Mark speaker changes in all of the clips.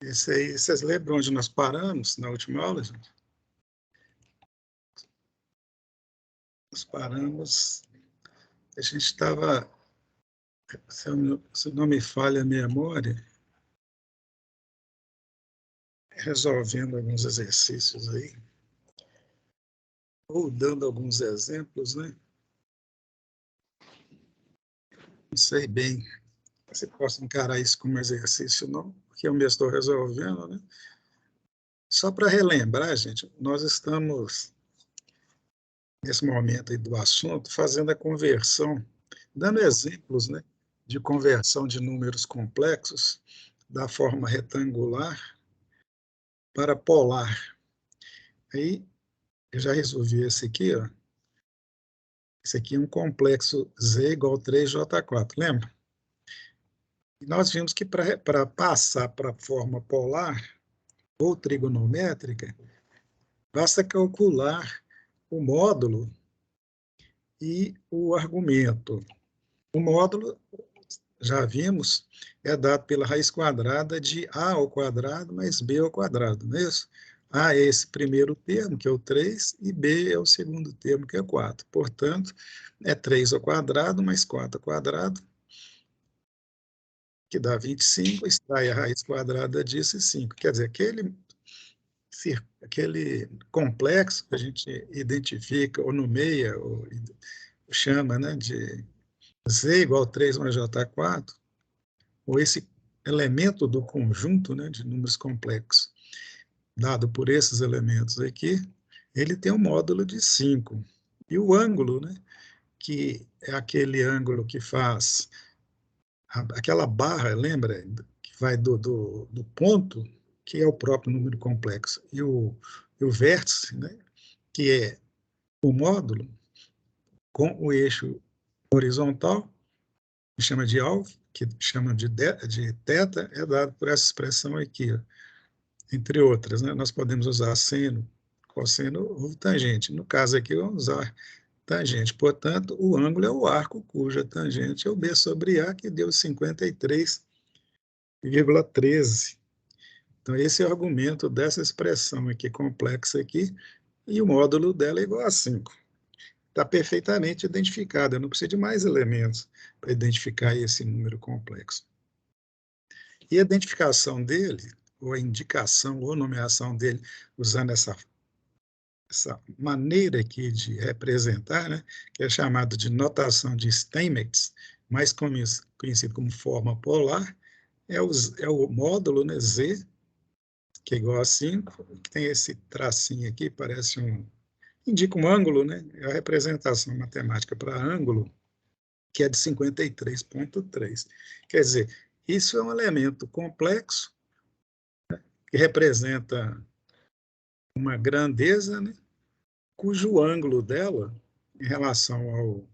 Speaker 1: Esse aí, vocês lembram onde nós paramos na última aula, gente? Nós paramos, a gente estava, se não me falha a memória, resolvendo alguns exercícios aí, ou dando alguns exemplos, né? Não sei bem se posso encarar isso como exercício, não, porque eu mesmo estou resolvendo, né? Só para relembrar, gente, nós estamos, nesse momento aí do assunto, fazendo a conversão, dando exemplos, né, de conversão de números complexos da forma retangular para polar. Aí, eu já resolvi esse aqui, ó. Esse aqui é um complexo Z igual a 3J4, lembra? E nós vimos que para passar para a forma polar ou trigonométrica, basta calcular o módulo e o argumento. O módulo, já vimos, é dado pela raiz quadrada de a ao quadrado mais b ao quadrado, não é isso? A é esse primeiro termo, que é o 3, e b é o segundo termo, que é 4. Portanto, é 3 ao quadrado mais 4 ao quadrado, que dá 25, extrai a raiz quadrada disso e 5. Quer dizer, aquele complexo que a gente identifica, ou nomeia, ou chama, né, de Z igual a 3 mais J4, ou esse elemento do conjunto, né, de números complexos, dado por esses elementos aqui, ele tem um módulo de 5. E o ângulo, né, que é aquele ângulo que faz aquela barra, lembra, que vai do ponto, que é o próprio número complexo, e o vértice, né, que é o módulo, com o eixo horizontal, que chama de alvo, que chama de θ, é dado por essa expressão aqui, ó. Entre outras, né? Nós podemos usar seno, cosseno ou tangente. No caso aqui, vamos usar tangente. Portanto, o ângulo é o arco cuja tangente é o B sobre A, que deu 53,13. Então, esse é o argumento dessa expressão aqui complexa aqui, e o módulo dela é igual a 5. Está perfeitamente identificado, eu não preciso de mais elementos para identificar esse número complexo. E a identificação dele, ou a indicação, ou nomeação dele, usando essa maneira aqui de representar, né, que é chamada de notação de Steinmetz, mais conhecido como forma polar, é o módulo, né, Z, que é igual a 5, que tem esse tracinho aqui, parece indica um ângulo, né, é a representação matemática para ângulo, que é de 53,3. Quer dizer, isso é um elemento complexo, que representa uma grandeza, né, cujo ângulo dela, em relação ao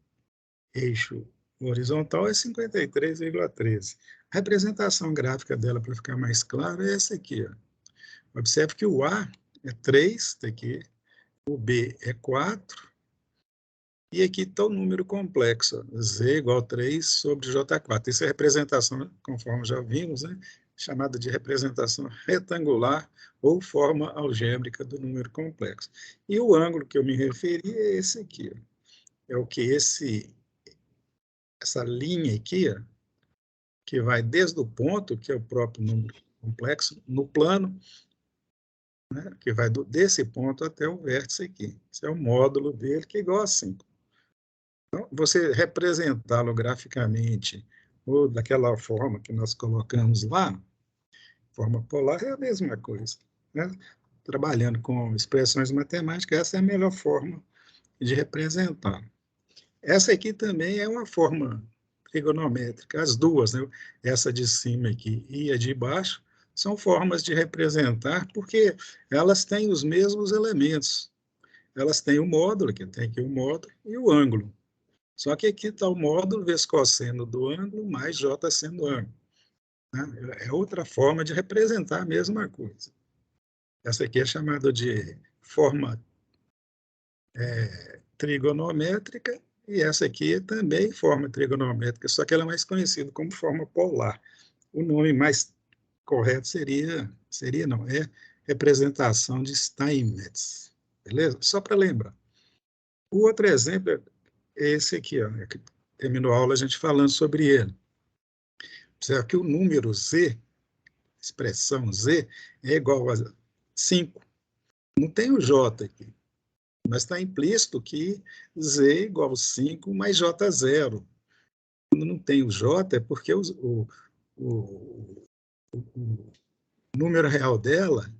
Speaker 1: eixo horizontal, é 53,13. A representação gráfica dela, para ficar mais claro, é essa aqui. Ó. Observe que o A é 3, tá aqui, o B é 4, e aqui está o número complexo, ó, Z igual a 3 sobre J4. Isso é representação, conforme já vimos, né, chamada de representação retangular ou forma algébrica do número complexo. E o ângulo que eu me referi é esse aqui. Ó. É o que essa linha aqui, ó, que vai desde o ponto, que é o próprio número complexo, no plano, né, que vai desse ponto até o vértice aqui. Esse é o módulo dele, que é igual a 5. Então, você representá-lo graficamente, ou daquela forma que nós colocamos lá, forma polar, é a mesma coisa. Né? Trabalhando com expressões matemáticas, essa é a melhor forma de representar. Essa aqui também é uma forma trigonométrica, as duas, né? Essa de cima aqui e a de baixo, são formas de representar, porque elas têm os mesmos elementos. Elas têm o módulo, que tem aqui o módulo, e o ângulo. Só que aqui está o módulo vezes cosseno do ângulo mais j seno do ângulo. Né? É outra forma de representar a mesma coisa. Essa aqui é chamada de forma trigonométrica, e essa aqui é também forma trigonométrica, só que ela é mais conhecida como forma polar. O nome mais correto seria não, é representação de Steinmetz, beleza? Só para lembrar. O outro exemplo é esse aqui, ó, que terminou a aula a gente falando sobre ele. Observe que o número Z, expressão Z, é igual a 5. Não tem o J aqui, mas está implícito que Z é igual a 5 mais J0. Quando não tem o J, é porque o número real dela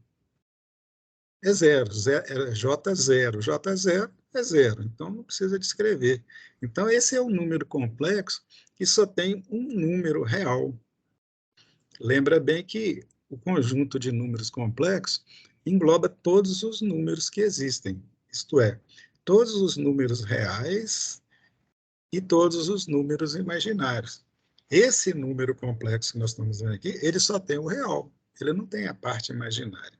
Speaker 1: é zero, é J0. J0 é zero, então não precisa descrever. Então, esse é um número complexo que só tem um número real. Lembra bem que o conjunto de números complexos engloba todos os números que existem, isto é, todos os números reais e todos os números imaginários. Esse número complexo que nós estamos vendo aqui, ele só tem o real, ele não tem a parte imaginária.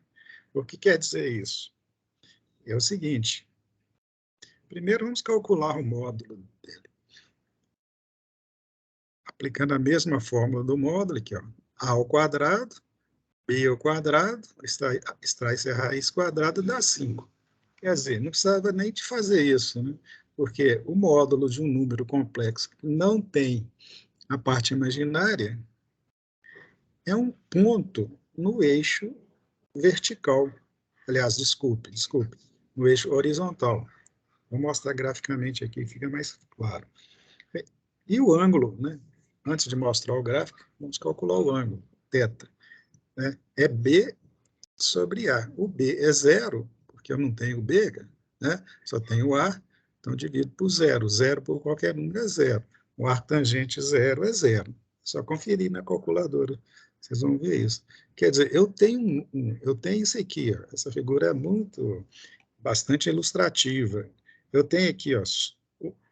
Speaker 1: O que quer dizer isso? É o seguinte, primeiro vamos calcular o módulo dele. Aplicando a mesma fórmula do módulo, aqui, ó, a ao quadrado, b ao quadrado, extrai-se a raiz quadrada, dá 5. Quer dizer, não precisava nem de fazer isso, né? Porque o módulo de um número complexo que não tem a parte imaginária é um ponto no eixo vertical. Aliás, desculpe, no eixo horizontal. Vou mostrar graficamente aqui, fica mais claro. E o ângulo, né? Antes de mostrar o gráfico, vamos calcular o ângulo, θ. Né? É B sobre A. O B é zero, porque eu não tenho B, né? Só tenho A, então divido por zero. Zero por qualquer número é zero. O arctangente zero é zero. Só conferir na calculadora, vocês vão ver isso. Quer dizer, eu tenho isso aqui, ó. Essa figura é bastante ilustrativa. Eu tenho aqui, ó,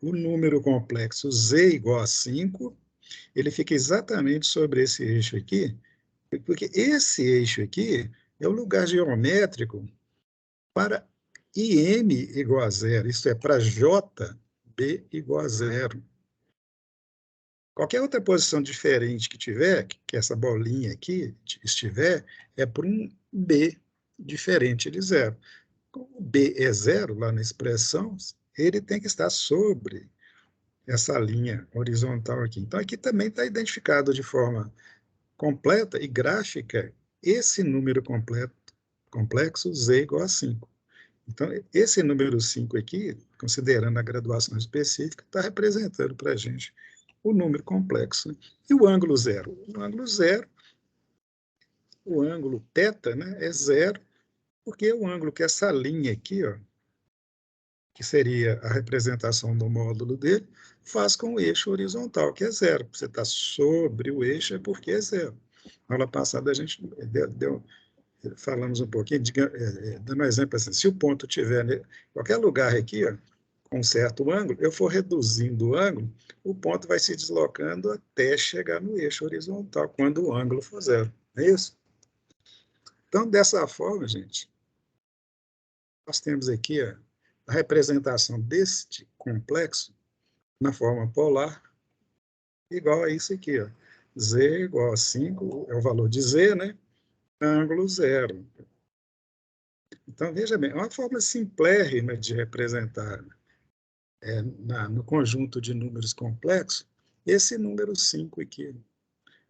Speaker 1: o número complexo z igual a 5, ele fica exatamente sobre esse eixo aqui, porque esse eixo aqui é o lugar geométrico para IM igual a zero, isto é, para JB igual a zero. Qualquer outra posição diferente que tiver, que essa bolinha aqui estiver, é para um B diferente de zero. Como o B é zero lá na expressão, ele tem que estar sobre essa linha horizontal aqui. Então, aqui também está identificado de forma completa e gráfica esse número complexo z igual a 5. Então, esse número 5 aqui, considerando a graduação específica, está representando para a gente o número complexo. Né? E o ângulo zero? O ângulo zero, o ângulo θ, né, é zero, porque é o ângulo que essa linha aqui, ó, que seria a representação do módulo dele, faz com o eixo horizontal, que é zero. Você está sobre o eixo é porque é zero. Na aula passada a gente falamos um pouquinho, dando um exemplo assim, se o ponto estiver em qualquer lugar aqui, ó, com um certo ângulo, eu for reduzindo o ângulo, o ponto vai se deslocando até chegar no eixo horizontal, quando o ângulo for zero. Não é isso? Então, dessa forma, gente, nós temos aqui ó, a representação deste complexo na forma polar, igual a isso aqui. Ó. Z igual a 5, é o valor de Z, né? Ângulo zero. Então, veja bem, é uma forma simplérrima de representar no conjunto de números complexos esse número 5 aqui.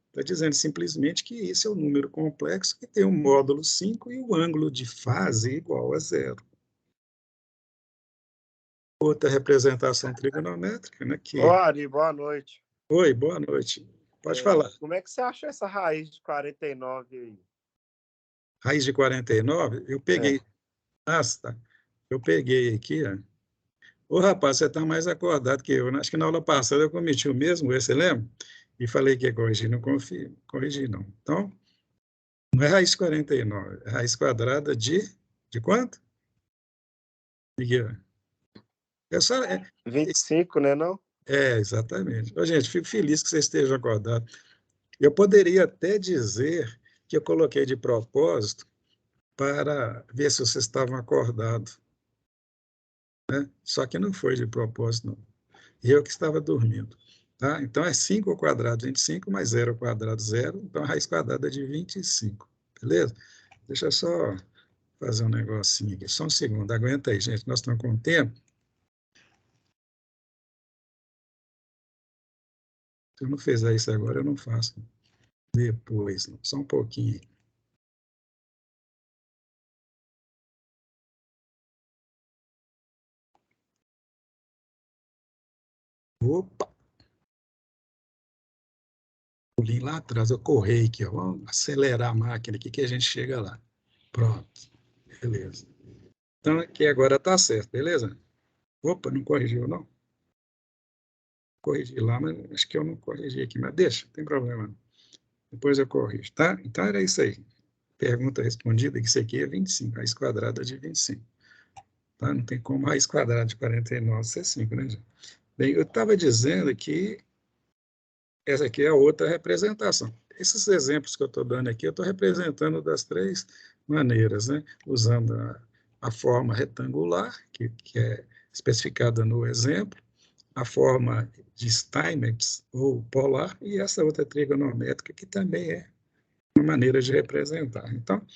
Speaker 1: Está dizendo simplesmente que esse é o número complexo que tem o módulo 5 e o ângulo de fase igual a zero. Outra representação trigonométrica, né?
Speaker 2: Ô, Ari, boa noite.
Speaker 1: Oi, boa noite. Pode falar.
Speaker 2: Como é que você achou essa raiz de 49 aí?
Speaker 1: Raiz de 49, eu peguei. Tá. Eu peguei aqui, ó. Ô, rapaz, você está mais acordado que eu. Acho que na aula passada eu cometi o mesmo erro, você lembra? E falei que ia corrigir, não corrigi, não. Então, não é raiz de 49, é raiz quadrada de quanto? Miguel? É só,
Speaker 2: 25, né, não?
Speaker 1: Exatamente. Ô, gente, fico feliz que você esteja acordado. Eu poderia até dizer que eu coloquei de propósito para ver se vocês estavam acordados, né? Só que não foi de propósito, não. Eu que estava dormindo. Tá? Então, é 5 ao quadrado, 25, mais 0 ao quadrado, 0. Então, a raiz quadrada é de 25. Beleza? Deixa eu só fazer um negocinho aqui. Só um segundo. Aguenta aí, gente. Nós estamos com tempo. Se eu não fizer isso agora, eu não faço depois. Não. Só um pouquinho. Opa! Pulinho lá atrás. Eu corri aqui. Ó. Vamos acelerar a máquina aqui que a gente chega lá. Pronto. Beleza. Então, aqui agora está certo, beleza? Opa, não corrigiu, não? Corrigi lá, mas acho que eu não corrigi aqui. Mas deixa, não tem problema não. Depois eu corrijo, tá? Então, era isso aí. Pergunta respondida, que isso aqui é 25, raiz quadrada de 25. Tá? Não tem como raiz quadrada de 49 ser 5, né, gente? Bem, eu estava dizendo que essa aqui é outra representação. Esses exemplos que eu estou dando aqui, eu estou representando das três maneiras, né? Usando a forma retangular, que é especificada no exemplo, a forma de Steinmetz, ou polar, e essa outra trigonométrica, que também é uma maneira de representar. Então,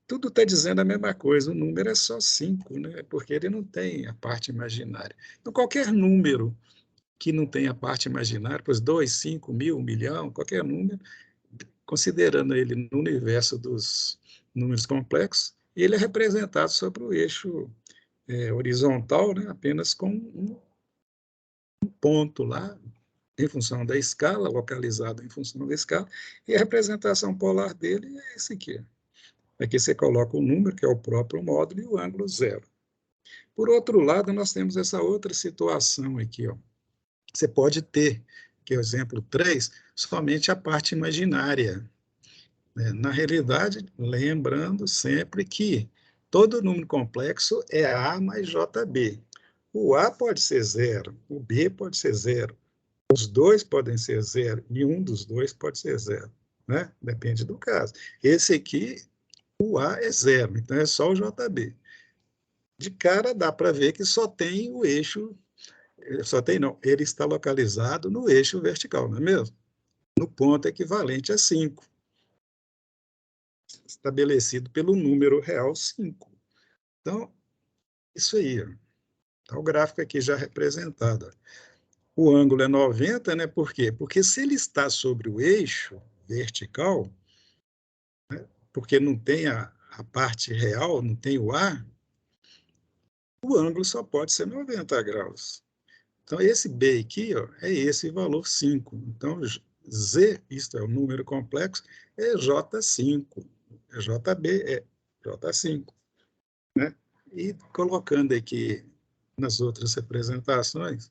Speaker 1: tudo está dizendo a mesma coisa, o número é só 5, né? Porque ele não tem a parte imaginária. Então, qualquer número que não tenha a parte imaginária, pois 2, 5, 1000, 1.000.000, qualquer número, considerando ele no universo dos números complexos, ele é representado sobre o eixo horizontal, né? Apenas com um ponto lá, em função da escala, localizado em função da escala, e a representação polar dele é esse aqui. Aqui você coloca o número, que é o próprio módulo, e o ângulo 0. Por outro lado, nós temos essa outra situação aqui. Ó. Você pode ter, que é o exemplo 3, somente a parte imaginária. Né? Na realidade, lembrando sempre que todo número complexo é A mais JB. O A pode ser 0, o B pode ser 0, os dois podem ser 0 e um dos dois pode ser 0. Né? Depende do caso. Esse aqui, o A é 0, então é só o JB. De cara dá para ver que só tem o eixo, só tem não, ele está localizado no eixo vertical, não é mesmo? No ponto equivalente a 5, estabelecido pelo número real 5. Então, isso aí, está o gráfico aqui já representado. O ângulo é 90, né? Por quê? Porque se ele está sobre o eixo vertical, né? Porque não tem a parte real, não tem o A, o ângulo só pode ser 90 graus. Então, esse B aqui ó, é esse valor 5. Então, Z, isto é o número complexo, é J5. É JB é J5. Né? E colocando aqui nas outras representações,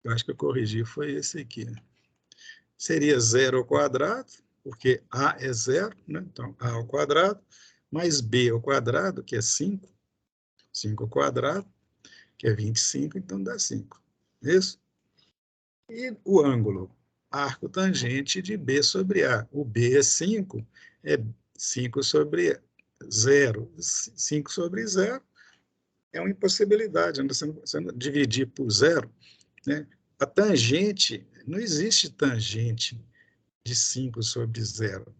Speaker 1: eu acho que eu corrigi, foi esse aqui. Seria 0 ao quadrado, porque A é 0, né? Então, A ao quadrado, mais B ao quadrado, que é 5. 5 ao quadrado, que é 25, então dá 5. Isso? E o ângulo arco tangente de B sobre A. O B é 5, é 5 sobre 0. 5 sobre 0 é uma impossibilidade, você não dividir por 0. Né? A tangente, não existe tangente de 5 sobre 0.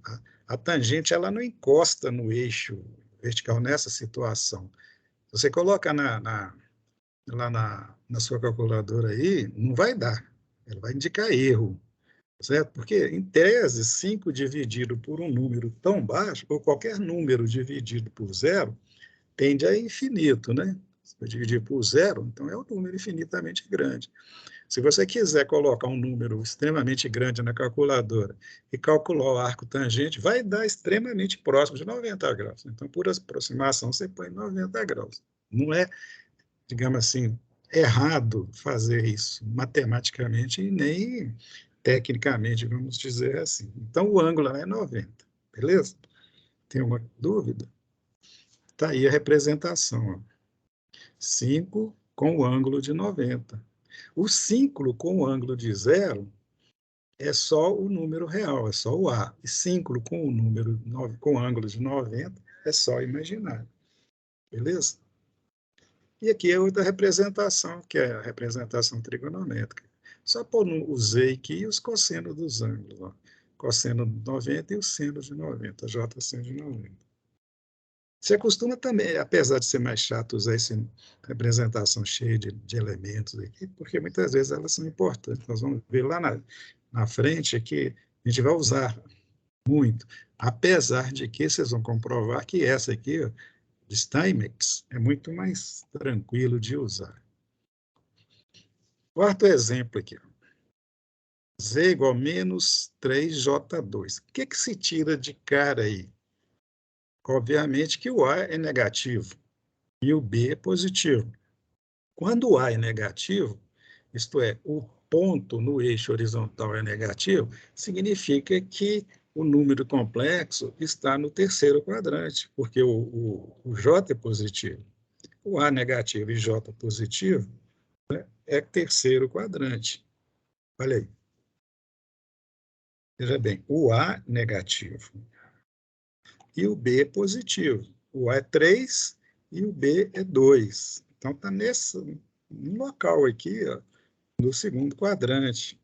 Speaker 1: A tangente ela não encosta no eixo vertical nessa situação. Você coloca lá na sua calculadora aí, não vai dar. Ela vai indicar erro, certo? Porque, em tese, 5 dividido por um número tão baixo, ou qualquer número dividido por 0, tende a infinito, né? Se eu dividir por 0, então é um número infinitamente grande. Se você quiser colocar um número extremamente grande na calculadora e calcular o arco tangente, vai dar extremamente próximo de 90 graus. Então, por aproximação, você põe 90 graus. Não é, digamos assim, errado fazer isso matematicamente e nem tecnicamente, vamos dizer assim. Então, o ângulo é 90, beleza? Tem uma dúvida? Está aí a representação. Ó. 5 com o ângulo de 90. O 5 com o ângulo de 0 é só o número real, é só o A. E 5 com o número com ângulo de 90 é só imaginário. Beleza? E aqui é outra representação, que é a representação trigonométrica. Só pôr o Z aqui e os cossenos dos ângulos. Ó. Cosseno de 90 e o seno de 90, J seno de 90. Você costuma também, apesar de ser mais chato usar essa representação cheia de elementos aqui, porque muitas vezes elas são importantes. Nós vamos ver lá na frente que a gente vai usar muito, apesar de que vocês vão comprovar que essa aqui, ó, de Steinmetz, é muito mais tranquilo de usar. Quarto exemplo aqui. Ó. Z igual a menos 3J2. O que se tira de cara aí? Obviamente que o A é negativo e o B é positivo. Quando o A é negativo, isto é, o ponto no eixo horizontal é negativo, significa que o número complexo está no terceiro quadrante, porque o J é positivo. O A negativo e J positivo, né, é terceiro quadrante. Olha aí. Veja bem, o A negativo e o B é positivo. O A é 3 e o B é 2. Então, está no local aqui, ó, no segundo quadrante.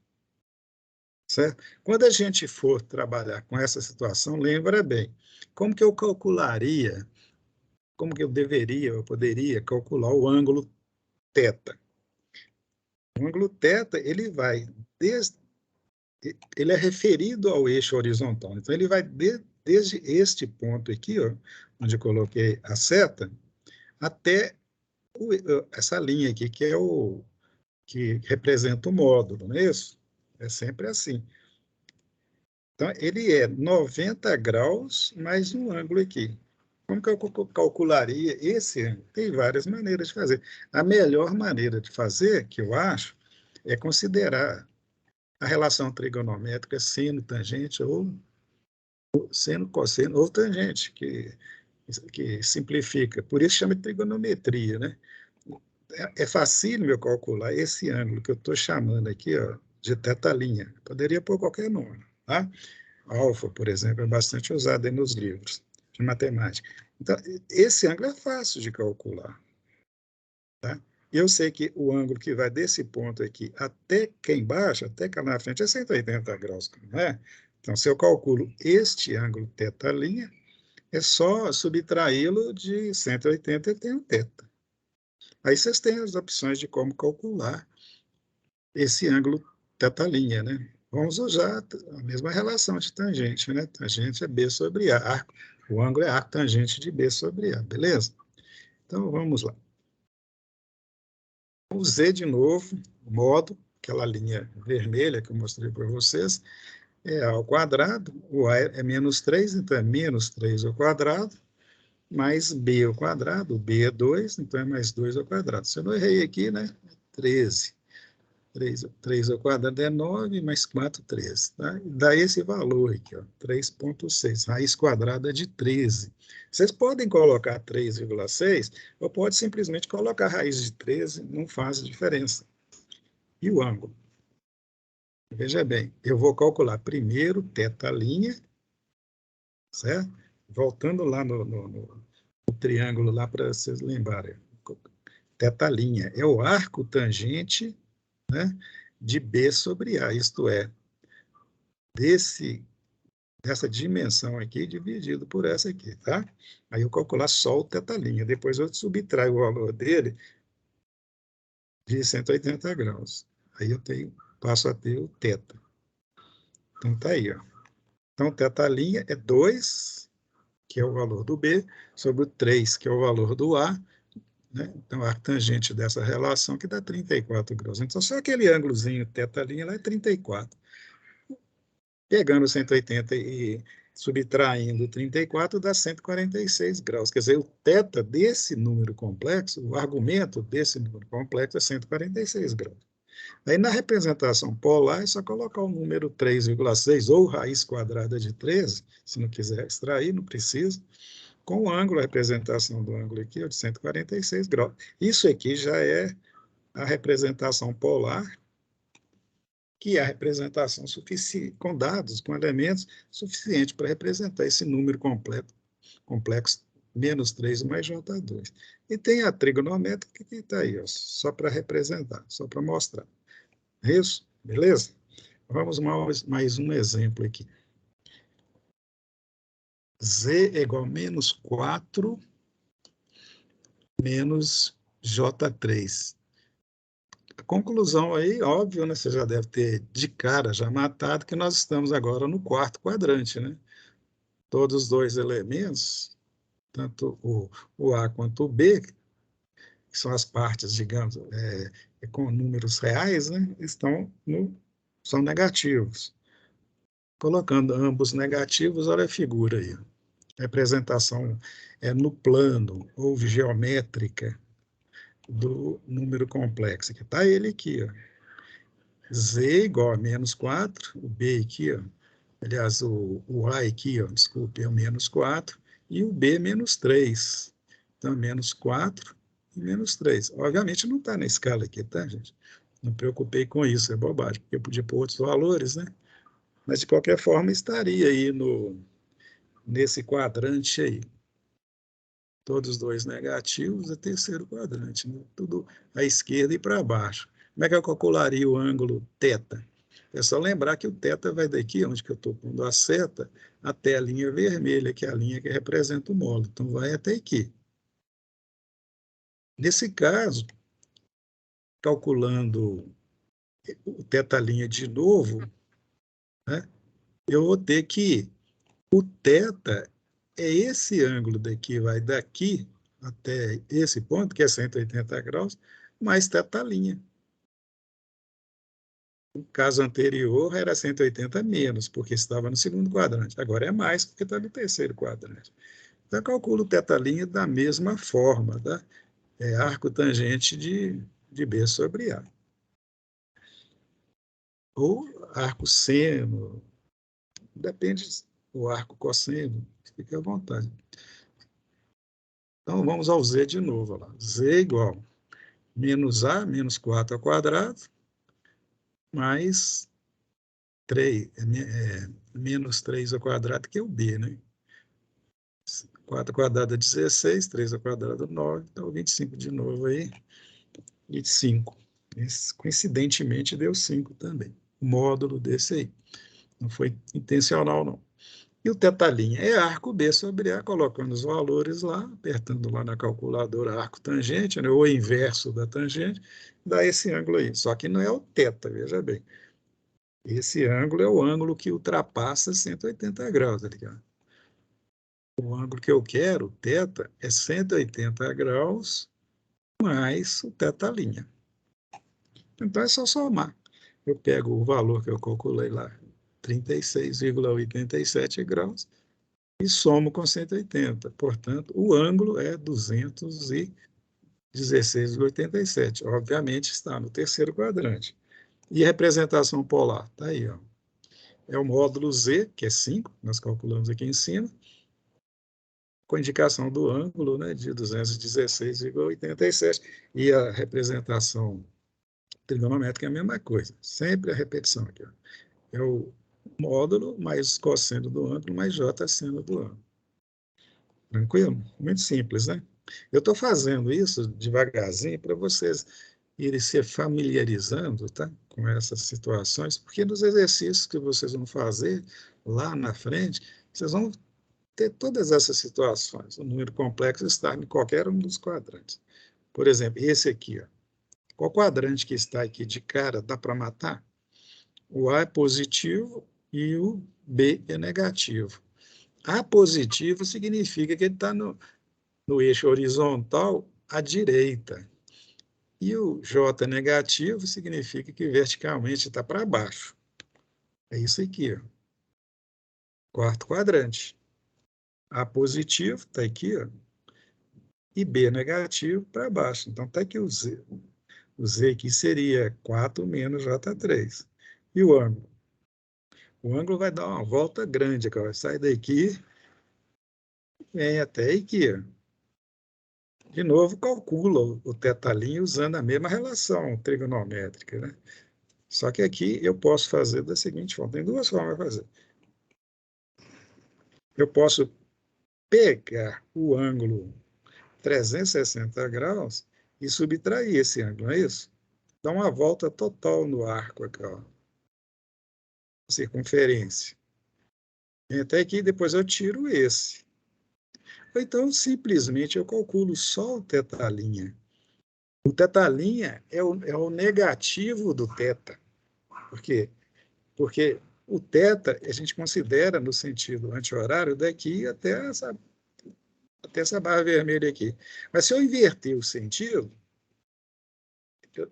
Speaker 1: Certo? Quando a gente for trabalhar com essa situação, lembra bem, como que eu calcularia, como que eu poderia calcular o ângulo θ? O ângulo θ, ele é referido ao eixo horizontal. Então, ele vai desde este ponto aqui, ó, onde eu coloquei a seta, até essa linha aqui, que representa o módulo, não é isso? É sempre assim. Então, ele é 90 graus mais um ângulo aqui. Como que eu calcularia esse ângulo? Tem várias maneiras de fazer. A melhor maneira de fazer, que eu acho, é considerar a relação trigonométrica seno, tangente, ou seno, cosseno, ou tangente, que simplifica. Por isso chama de trigonometria, né? É facílimo eu calcular esse ângulo que eu estou chamando aqui, ó, de θ'. Poderia pôr qualquer nome, tá? Alfa, por exemplo, é bastante usado aí nos livros de matemática. Então, esse ângulo é fácil de calcular. Tá? Eu sei que o ângulo que vai desse ponto aqui até cá embaixo, até cá na frente, é 180 graus, não é? Então, se eu calculo este ângulo θ', é só subtraí-lo de 180 e tem um θ. Aí vocês têm as opções de como calcular esse ângulo θ', né? Vamos usar a mesma relação de tangente, né? Tangente é B sobre A. O ângulo é arco tangente de B sobre A, beleza? Então, vamos lá. O Z de novo, o modo, aquela linha vermelha que eu mostrei para vocês, é A ao quadrado, o A é menos 3, então é menos 3 ao quadrado, mais B ao quadrado, o B é 2, então é mais 2 ao quadrado. Se eu não errei aqui, né? 13. 3 ao quadrado é 9, mais 4, 13. Tá? Dá esse valor aqui, 3,6. Raiz quadrada de 13. Vocês podem colocar 3,6 ou pode simplesmente colocar raiz de 13, não faz diferença. E o ângulo? Veja bem, eu vou calcular primeiro θ', certo? Voltando lá no triângulo lá para vocês lembrarem. θ' é o arco tangente, né, de B sobre A, isto é, dessa dimensão aqui dividido por essa aqui, tá? Aí eu calcular só o θ', depois eu subtraio o valor dele de 180 graus. Aí eu passo a ter o θ. Então tá aí, ó. Então θ' é 2, que é o valor do B, sobre o 3, que é o valor do A, né? Então, a tangente dessa relação que dá 34 graus. Então, só aquele ângulozinho θ' lá é 34. Pegando 180 e subtraindo 34, dá 146 graus. Quer dizer, o θ desse número complexo, o argumento desse número complexo é 146 graus. Aí, na representação polar, é só colocar o número 3,6 ou raiz quadrada de 13, se não quiser extrair, não precisa, com o ângulo, a representação do ângulo aqui é de 146 graus. Isso aqui já é a representação polar, que é a representação suficiente, com dados, com elementos suficientes para representar esse número complexo menos 3 mais J2. E tem a trigonométrica que está aí, ó, só para representar, só para mostrar. É isso? Beleza? Vamos mais um exemplo aqui. Z é igual a menos 4 menos J3. A conclusão aí, óbvio, né? Você já deve ter de cara já matado que nós estamos agora no quarto quadrante, né? Todos os dois elementos, tanto o A quanto o B, que são as partes, digamos, com números reais, né? São negativos. Colocando ambos negativos, olha a figura aí. Representação no plano ou geométrica do número complexo. Está ele aqui, ó. Z igual a menos 4, o B aqui, ó. Aliás, o A aqui, ó, desculpe, é o menos 4, e o B menos 3. Então, menos 4 e menos 3. Obviamente não está na escala aqui, tá, gente? Não me preocupei com isso, é bobagem, porque eu podia pôr outros valores, né? Mas, de qualquer forma, estaria aí nesse quadrante aí. Todos os dois negativos, é terceiro quadrante, né? Tudo à esquerda e para baixo. Como é que eu calcularia o ângulo θ? É só lembrar que o θ vai daqui, onde que eu estou pondo a seta, até a linha vermelha, que é a linha que representa o módulo. Então, vai até aqui. Nesse caso, calculando o θ' de novo, né, eu vou ter que o θ é esse ângulo daqui, vai daqui até esse ponto, que é 180 graus, mais θ'. No caso anterior era 180 menos, porque estava no segundo quadrante. Agora é mais, porque está no terceiro quadrante. Então, eu calculo o θ' da mesma forma, tá? É arco tangente de B sobre A. Ou arco seno, depende do arco cosseno, fique à vontade. Então, vamos ao Z de novo. Lá. Z igual a menos A, menos 4 ao quadrado, mais 3, menos 3 ao quadrado, que é o B, né? 4 ao quadrado é 16, 3 ao quadrado é 9, então 25 de novo aí, 25. Esse, coincidentemente, deu 5 também. O módulo desse aí. Não foi intencional, não. E o θ' é arco B sobre A, colocando os valores lá, apertando lá na calculadora arco tangente, né, ou inverso da tangente, dá esse ângulo aí. Só que não é o θ, veja bem. Esse ângulo é o ângulo que ultrapassa 180 graus, tá ligado? O ângulo que eu quero, θ, é 180 graus mais o θ'. Então é só somar. Eu pego o valor que eu calculei lá, 36,87 graus, e somo com 180. Portanto, o ângulo é 216,87. Obviamente está no terceiro quadrante. E a representação polar? Está aí, ó. É o módulo Z, que é 5, nós calculamos aqui em cima, com indicação do ângulo, né, de 216,87. E a representação trigonométrica é a mesma coisa. Sempre a repetição aqui, ó. É o módulo mais cosseno do ângulo mais J seno do ângulo. Tranquilo? Muito simples, né? Eu estou fazendo isso devagarzinho para vocês irem se familiarizando, tá? Com essas situações, porque nos exercícios que vocês vão fazer lá na frente, vocês vão ter todas essas situações. O número complexo está em qualquer um dos quadrantes. Por exemplo, esse aqui, ó. Qual quadrante que está aqui de cara dá para matar? O A é positivo e o B é negativo. A positivo significa que ele está no eixo horizontal à direita. E o J negativo significa que verticalmente está para baixo. É isso aqui, ó. Quarto quadrante. A positivo está aqui, ó, e B negativo para baixo. Então está aqui o Z. O Z aqui seria 4 menos J3. E o ângulo? O ângulo vai dar uma volta grande, vai sair daqui, vem até aqui, ó. De novo, calcula o θ' usando a mesma relação trigonométrica, né? Só que aqui eu posso fazer da seguinte forma. Tem duas formas de fazer. Eu posso pegar o ângulo 360 graus e subtrair esse ângulo, não é isso? dá uma volta total no arco aqui, ó. Circunferência. Até aqui, depois eu tiro esse. Ou então, simplesmente, eu calculo só o θ'. O θ' é o negativo do θ. Por quê? Porque o θ a gente considera no sentido anti-horário daqui até essa barra vermelha aqui. Mas se eu inverter o sentido,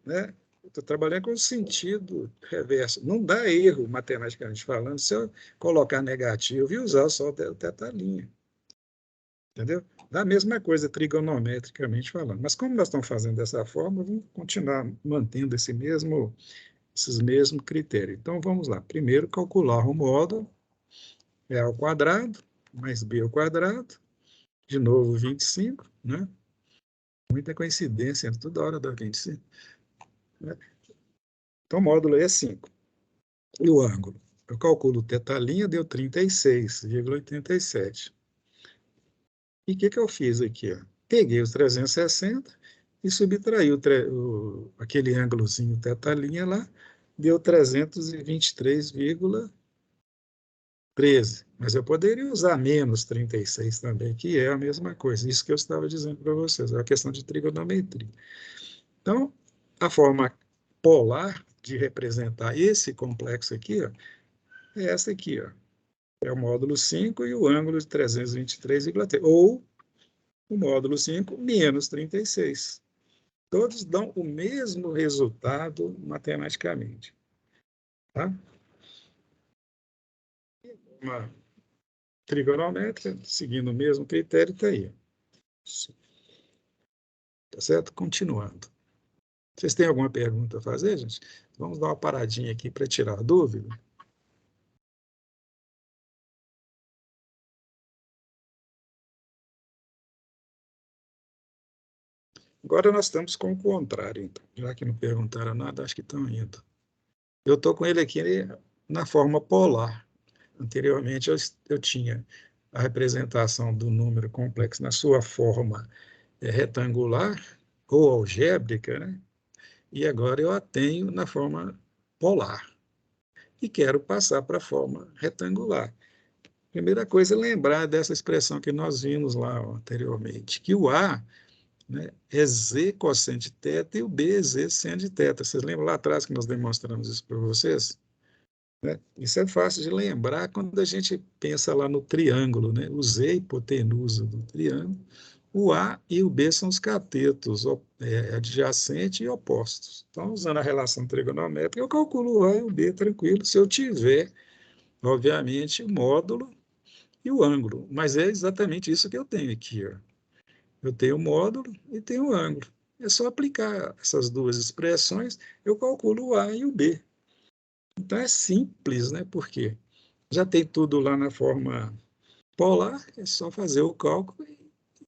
Speaker 1: né, estou trabalhando com o sentido reverso. Não dá erro, matematicamente falando, se eu colocar negativo e usar só o θ'. Entendeu? Dá a mesma coisa trigonometricamente falando. Mas como nós estamos fazendo dessa forma, vamos continuar mantendo esses mesmos critérios. Então, vamos lá. Primeiro, calcular o módulo. É ao quadrado, mais b ao quadrado. De novo, 25, né? Muita coincidência, toda hora dá 25. Né? Então, o módulo é 5. E o ângulo? Eu calculo o θ', deu 36,87. E o que eu fiz aqui? Ó? Peguei os 360 e subtraí aquele ângulozinho θ' lá, deu 323,13. Mas eu poderia usar menos 36 também, que é a mesma coisa. Isso que eu estava dizendo para vocês, é uma questão de trigonometria. Então, a forma polar de representar esse complexo aqui, ó, é essa aqui, ó. É o módulo 5 e o ângulo de 323,3. Ou o módulo 5 menos 36. Todos dão o mesmo resultado matematicamente. Tá? Uma trigonométrica, seguindo o mesmo critério, está aí. Tá certo? Continuando. Vocês têm alguma pergunta a fazer, gente? Vamos dar uma paradinha aqui para tirar a dúvida. Agora nós estamos com o contrário, então. Já que não perguntaram nada, acho que estão indo. Eu estou com ele aqui na forma polar. Anteriormente, eu tinha a representação do número complexo na sua forma retangular ou algébrica, né? E agora eu a tenho na forma polar. E quero passar para a forma retangular. Primeira coisa é lembrar dessa expressão que nós vimos lá anteriormente, que o A, né, é Z cosseno de θ e o B é Z seno de θ. Vocês lembram lá atrás que nós demonstramos isso para vocês? Né? Isso é fácil de lembrar quando a gente pensa lá no triângulo, né? O Z é a hipotenusa do triângulo, o A e o B são os catetos adjacentes e opostos. Então, usando a relação trigonométrica, eu calculo o A e o B tranquilo, se eu tiver, obviamente, o módulo e o ângulo. Mas é exatamente isso que eu tenho aqui. Ó. Eu tenho o módulo e tenho o ângulo. É só aplicar essas duas expressões, eu calculo o A e o B. Então é simples, né? Por quê? Já tem tudo lá na forma polar, é só fazer o cálculo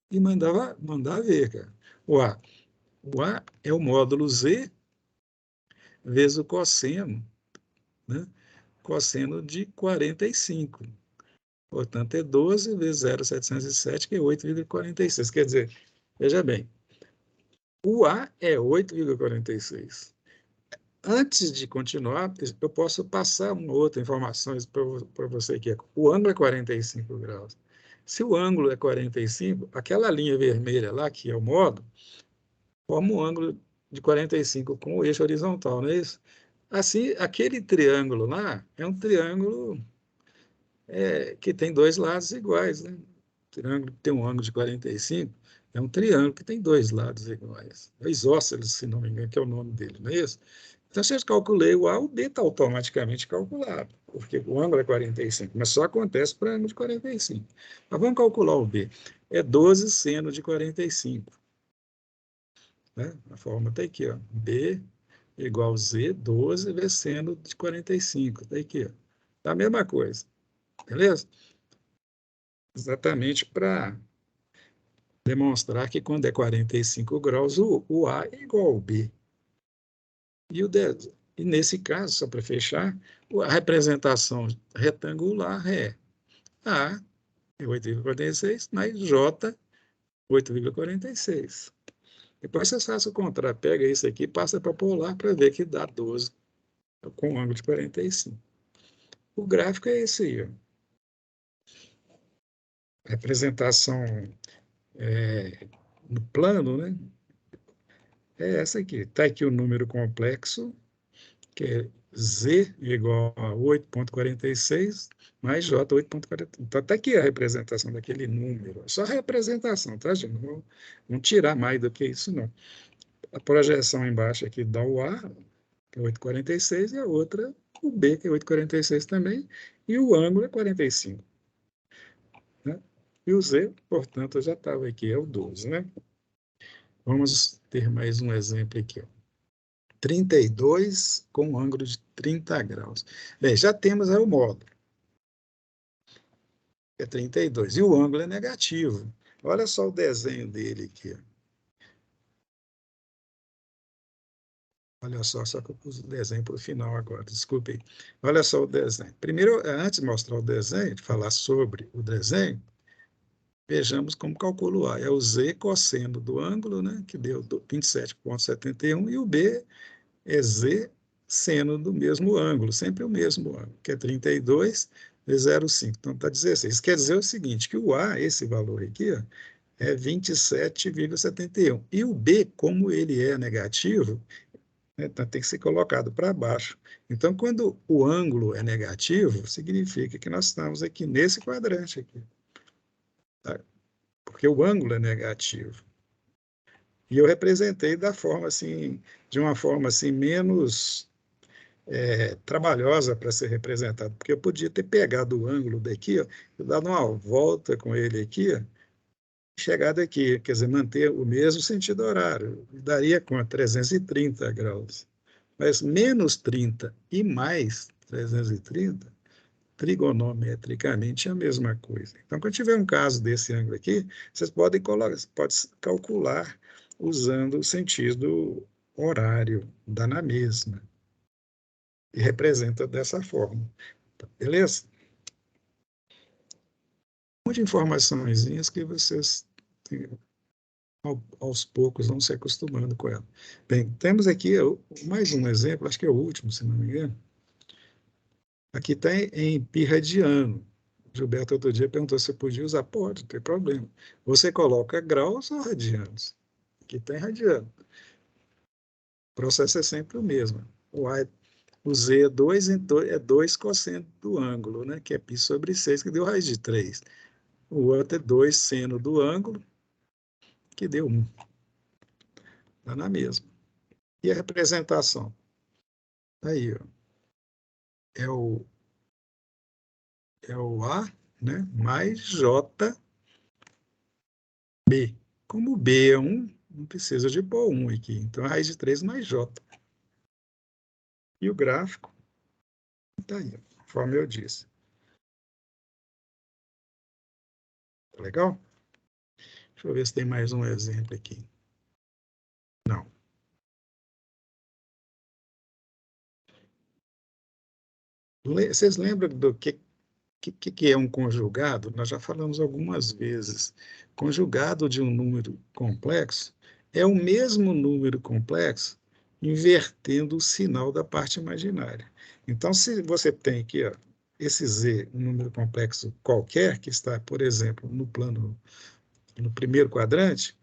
Speaker 1: e mandar ver, cara. O A é o módulo Z vezes o cosseno, né? Cosseno de 45. Portanto, é 12 vezes 0,707, que é 8,46. Quer dizer, veja bem, o A é 8,46. Antes de continuar, eu posso passar uma outra informação para você aqui. O ângulo é 45 graus. Se o ângulo é 45, aquela linha vermelha lá, que é o módulo, forma um ângulo de 45 com o eixo horizontal, não é isso? Assim, aquele triângulo lá é um triângulo que tem dois lados iguais, né? O triângulo que tem um ângulo de 45 é um triângulo que tem dois lados iguais. É isósceles, se não me engano, que é o nome dele, não é isso? Então, se eu calculei o A, o B está automaticamente calculado, porque o ângulo é 45, mas só acontece para o ângulo de 45. Mas vamos calcular o B. É 12 seno de 45. Né? A forma está aqui, ó. B igual Z, 12 vezes seno de 45. Está aqui, ó. Tá a mesma coisa. Beleza? Exatamente para demonstrar que quando é 45 graus, o A é igual ao B. E nesse caso, só para fechar, a representação retangular é A é 8,46 mais J 8,46. Depois você faz o contrário, pega isso aqui e passa para polar para ver que dá 12, com um ângulo de 45. O gráfico é esse aí, ó. Representação no plano, né? É essa aqui. Está aqui o número complexo, que é Z igual a 8,46 mais J 8,40. Então, está aqui a representação daquele número. Só a representação, tá, gente? Não vamos tirar mais do que isso, não. A projeção embaixo aqui dá o A, que é 8,46, e a outra, o B, que é 8,46 também, e o ângulo é 45. Né? E o Z, portanto, já estava aqui, é o 12, né? Vamos ter mais um exemplo aqui, ó. 32 com um ângulo de 30 graus. Bem, já temos aí o módulo, que é 32, e o ângulo é negativo. Olha só o desenho dele aqui. Olha só que eu pus o desenho para o final agora, desculpe aí. Olha só o desenho. Primeiro, antes de mostrar o desenho, de falar sobre o desenho, vejamos como calculo o A. É o Z cosseno do ângulo, né, que deu 27,71, e o B é Z seno do mesmo ângulo, sempre o mesmo ângulo, que é 32 vezes 0,5. Então, está 16. Isso quer dizer o seguinte, que o A, esse valor aqui, ó, é 27,71. E o B, como ele é negativo, né, então tem que ser colocado para baixo. Então, quando o ângulo é negativo, significa que nós estamos aqui nesse quadrante aqui, tá? Porque o ângulo é negativo. E eu representei da forma assim, de uma forma assim menos trabalhosa para ser representado, porque eu podia ter pegado o ângulo daqui, ó, dado uma volta com ele aqui, ó, chegado aqui, quer dizer, manter o mesmo sentido horário, daria com 330 graus. Mas menos 30 e mais 330, trigonometricamente é a mesma coisa. Então, quando tiver um caso desse ângulo aqui, vocês podem calcular usando o sentido horário, dá na mesma, e representa dessa forma. Beleza? Muitas informações que vocês aos poucos vão se acostumando com ela. Bem, temos aqui mais um exemplo, acho que é o último, se não me engano. Aqui está em pi radiano. Gilberto outro dia perguntou se eu podia usar. Pode, não tem problema. Você coloca graus ou radianos? Aqui está em radiano. O processo é sempre o mesmo. O Z é 2 cosseno do ângulo, né? Que é π sobre 6, que deu raiz de 3. O outro é 2 seno do ângulo, que deu 1. Está na mesma. E a representação? Aí, ó, é o, é o A, né, mais JB. Como o B é 1, não precisa de pôr 1 aqui. Então, a raiz de 3 mais J. E o gráfico está aí, conforme eu disse. Tá legal? Deixa eu ver se tem mais um exemplo aqui. Não. Vocês lembram do que é um conjugado? Nós já falamos algumas vezes. Conjugado de um número complexo é o mesmo número complexo invertendo o sinal da parte imaginária. Então, se você tem aqui, ó, esse Z, um número complexo qualquer, que está, por exemplo, no primeiro quadrante,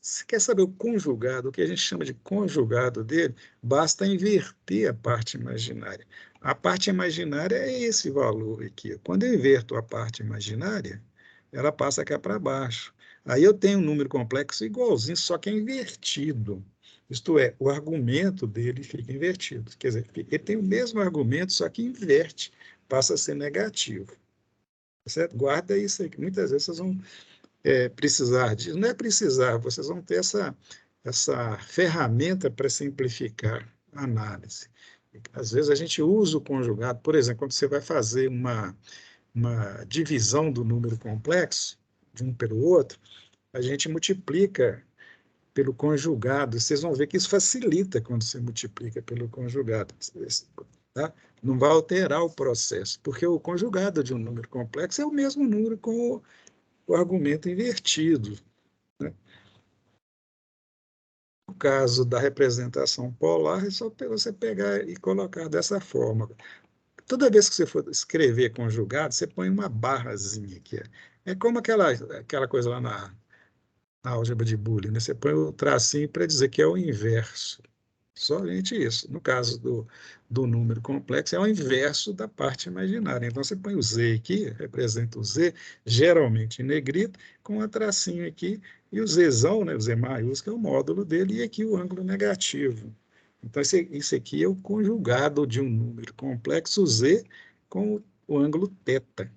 Speaker 1: se quer saber o conjugado, o que a gente chama de conjugado dele, basta inverter a parte imaginária. A parte imaginária é esse valor aqui. Quando eu inverto a parte imaginária, ela passa cá para baixo. Aí eu tenho um número complexo igualzinho, só que é invertido. Isto é, o argumento dele fica invertido. Quer dizer, ele tem o mesmo argumento, só que inverte, passa a ser negativo. Certo? Guarda isso aí, que muitas vezes vocês vão precisar disso. Não é precisar, vocês vão ter essa ferramenta para simplificar a análise. Às vezes a gente usa o conjugado, por exemplo, quando você vai fazer uma divisão do número complexo, de um pelo outro, a gente multiplica pelo conjugado. Vocês vão ver que isso facilita quando você multiplica pelo conjugado. Tá? Não vai alterar o processo, porque o conjugado de um número complexo é o mesmo número com o argumento invertido, né? No caso da representação polar, é só você pegar e colocar dessa forma. Toda vez que você for escrever conjugado, você põe uma barrazinha aqui. É como aquela coisa lá na álgebra de Boolean, né? Você põe o tracinho para dizer que é o inverso. Somente isso. No caso do número complexo, é o inverso da parte imaginária. Então, você põe o z aqui, representa o z, geralmente em negrito, com um tracinho aqui, e o zzão, né, o z maiúsculo, é o módulo dele, e aqui o ângulo negativo. Então, isso aqui é o conjugado de um número complexo z com o ângulo θ.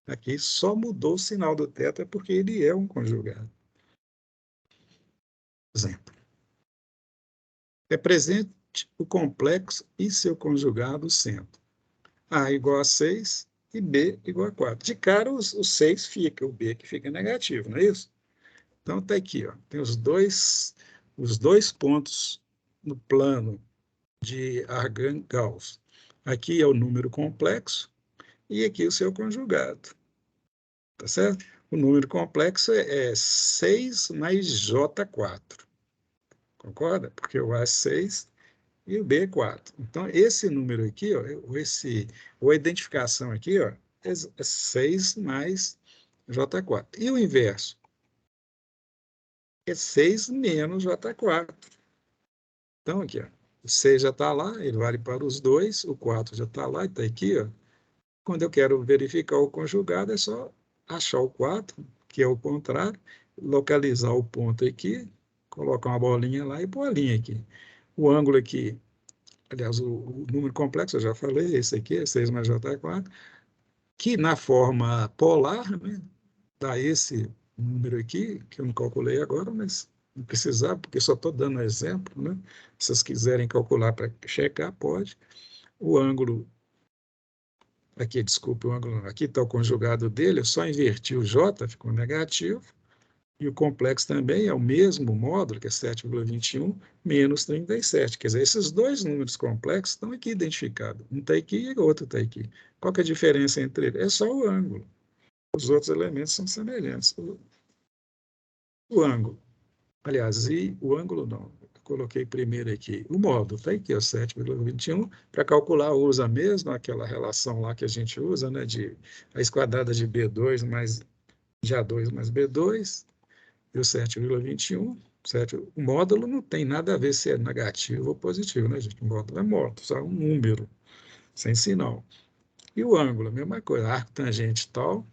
Speaker 1: Aqui só mudou o sinal do θ porque ele é um conjugado. Exemplo. Represente o complexo e seu conjugado sendo A igual a 6 e B igual a 4. De cara, o 6 fica, o B que fica negativo, não é isso? Então, está aqui, ó, tem os dois pontos no plano de Argand-Gauss. Aqui é o número complexo e aqui o seu conjugado. Tá certo? O número complexo é 6 mais J4. Concorda? Porque o A é 6 e o B é 4. Então, esse número aqui, ó, a identificação aqui, ó, é 6 mais J4. E o inverso? É 6 menos J4. Então, aqui, ó, o 6 já está lá, ele vale para os dois, o 4 já está lá, está aqui, ó. Quando eu quero verificar o conjugado, é só achar o 4, que é o contrário, localizar o ponto aqui, colocar uma bolinha lá e pôr a linha aqui. O ângulo aqui, aliás, o número complexo, eu já falei, esse aqui é 6 mais J4, que na forma polar, né, dá esse número aqui, que eu não calculei agora, mas não precisava, porque só estou dando exemplo, né? Se vocês quiserem calcular para checar, pode. O ângulo, aqui, desculpe, o ângulo, aqui está o conjugado dele, eu só inverti o J, ficou negativo, e o complexo também é o mesmo módulo, que é 7,21, menos 37. Quer dizer, esses dois números complexos estão aqui identificados. Um está aqui e o outro está aqui. Qual que é a diferença entre eles? É só o ângulo. Os outros elementos são semelhantes. O ângulo, aliás, e o ângulo não. Eu coloquei primeiro aqui. O módulo está aqui, ó, 7,21. Para calcular, usa mesmo aquela relação lá que a gente usa, né, de raiz quadrada de B2 mais de A2 mais B2, e o 7,21. O módulo não tem nada a ver se é negativo ou positivo, né, gente? O módulo é módulo, só um número, sem sinal. E o ângulo, a mesma coisa, arco tangente tal,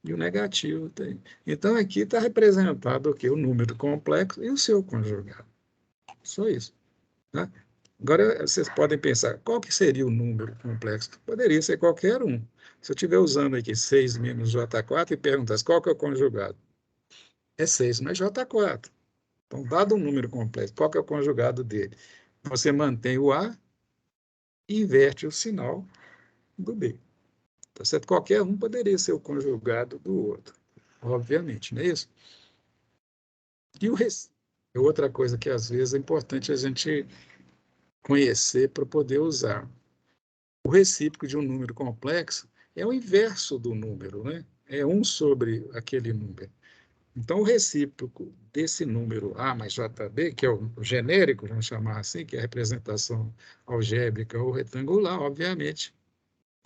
Speaker 1: e o negativo tem. Então, aqui está representado o quê? O número complexo e o seu conjugado. Só isso. Tá? Agora, vocês podem pensar, qual que seria o número complexo? Poderia ser qualquer um. Se eu estiver usando aqui 6 menos J4 e perguntasse qual que é o conjugado? É 6 mais J4. Então, dado um número complexo, qual que é o conjugado dele? Você mantém o A e inverte o sinal do B. Tá certo? Qualquer um poderia ser o conjugado do outro, obviamente, não é isso? E outra coisa que às vezes é importante a gente conhecer para poder usar. O recíproco de um número complexo é o inverso do número, né? É 1 sobre aquele número. Então, o recíproco desse número A mais JB, que é o genérico, vamos chamar assim, que é a representação algébrica ou retangular, obviamente,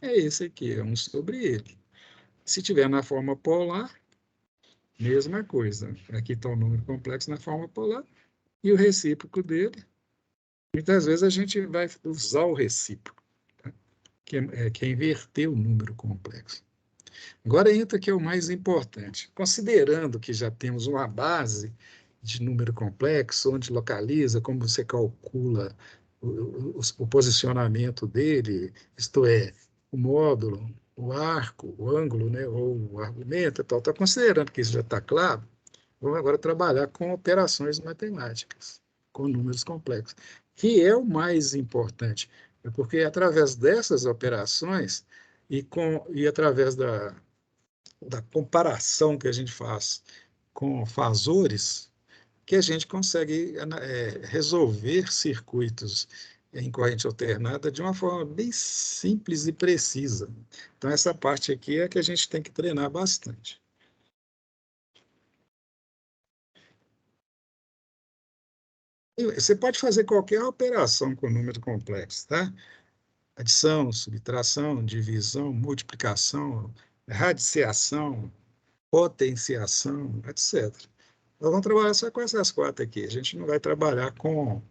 Speaker 1: é esse aqui, é 1 sobre ele. Se tiver na forma polar, mesma coisa. Aqui está o número complexo na forma polar, e o recíproco dele, muitas vezes a gente vai usar o recíproco, tá? que é inverter o número complexo. Agora entra que é o mais importante. Considerando que já temos uma base de número complexo, onde localiza, como você calcula o posicionamento dele, isto é, o módulo, o arco, o ângulo, né, ou o argumento, tal. Está considerando que isso já está claro, vamos agora trabalhar com operações matemáticas, com números complexos, que é o mais importante, porque através dessas operações e através da comparação que a gente faz com fasores, que a gente consegue resolver circuitos em corrente alternada de uma forma bem simples e precisa. Então, essa parte aqui é que a gente tem que treinar bastante. Você pode fazer qualquer operação com número complexo, tá? Adição, subtração, divisão, multiplicação, radiciação, potenciação, etc. Nós vamos trabalhar só com essas quatro aqui. A gente não vai trabalhar com,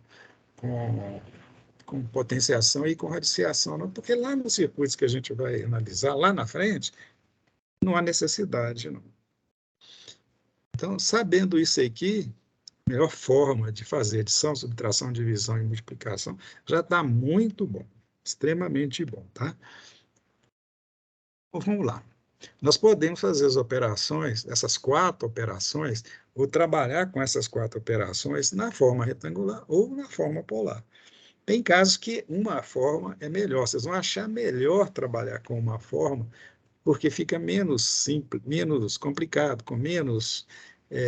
Speaker 1: com potenciação e com radiciação, não, porque lá nos circuitos que a gente vai analisar, lá na frente, não há necessidade, não. Então, sabendo isso aqui, a melhor forma de fazer adição, subtração, divisão e multiplicação já está muito bom, extremamente bom, tá? Então, vamos lá. Nós podemos fazer as operações, essas quatro operações, ou trabalhar com essas quatro operações na forma retangular ou na forma polar. Tem casos que uma forma é melhor, vocês vão achar melhor trabalhar com uma forma, porque fica menos simples, menos complicado, com menos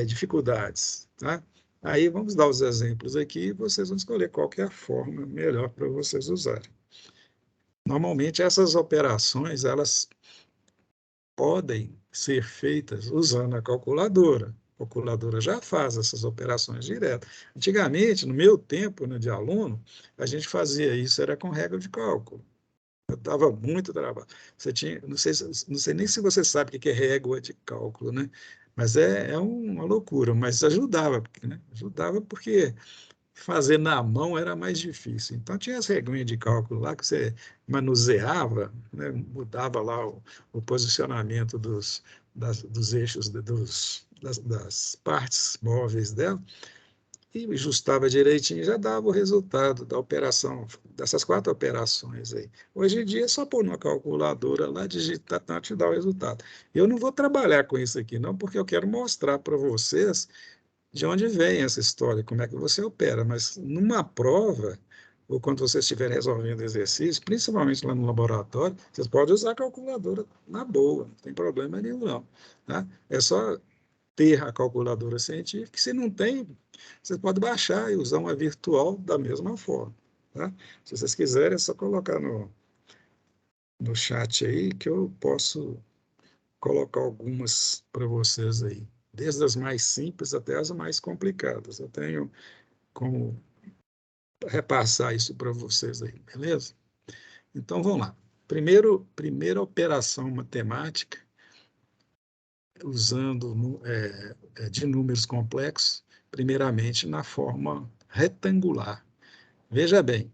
Speaker 1: dificuldades, tá? Aí vamos dar os exemplos aqui e vocês vão escolher qual que é a forma melhor para vocês usarem. Normalmente essas operações, elas podem ser feitas usando a calculadora. A calculadora já faz essas operações direto. Antigamente, no meu tempo, né, de aluno, a gente fazia isso, era com regra de cálculo. Eu dava muito trabalho. Você tinha, não sei nem se você sabe o que é régua de cálculo, né? Mas é uma loucura, mas ajudava, né? Ajudava porque fazer na mão era mais difícil. Então, tinha as regrinhas de cálculo lá que você manuseava, né? Mudava lá o posicionamento dos eixos, das partes móveis dela, e ajustava direitinho, já dava o resultado da operação, dessas quatro operações aí. Hoje em dia é só pôr numa calculadora lá, digitar, tá, te dá o resultado. Eu não vou trabalhar com isso aqui, não, porque eu quero mostrar para vocês de onde vem essa história, como é que você opera, mas numa prova, ou quando você estiver resolvendo exercício, principalmente lá no laboratório, vocês podem usar a calculadora na boa, não tem problema nenhum, não. Tá? É só ter a calculadora científica, se não tem, você pode baixar e usar uma virtual da mesma forma. Tá? Se vocês quiserem, é só colocar no chat aí que eu posso colocar algumas para vocês aí, desde as mais simples até as mais complicadas. Eu tenho como repassar isso para vocês aí, beleza? Então vamos lá. Primeira operação matemática, usando de números complexos, primeiramente na forma retangular. Veja bem,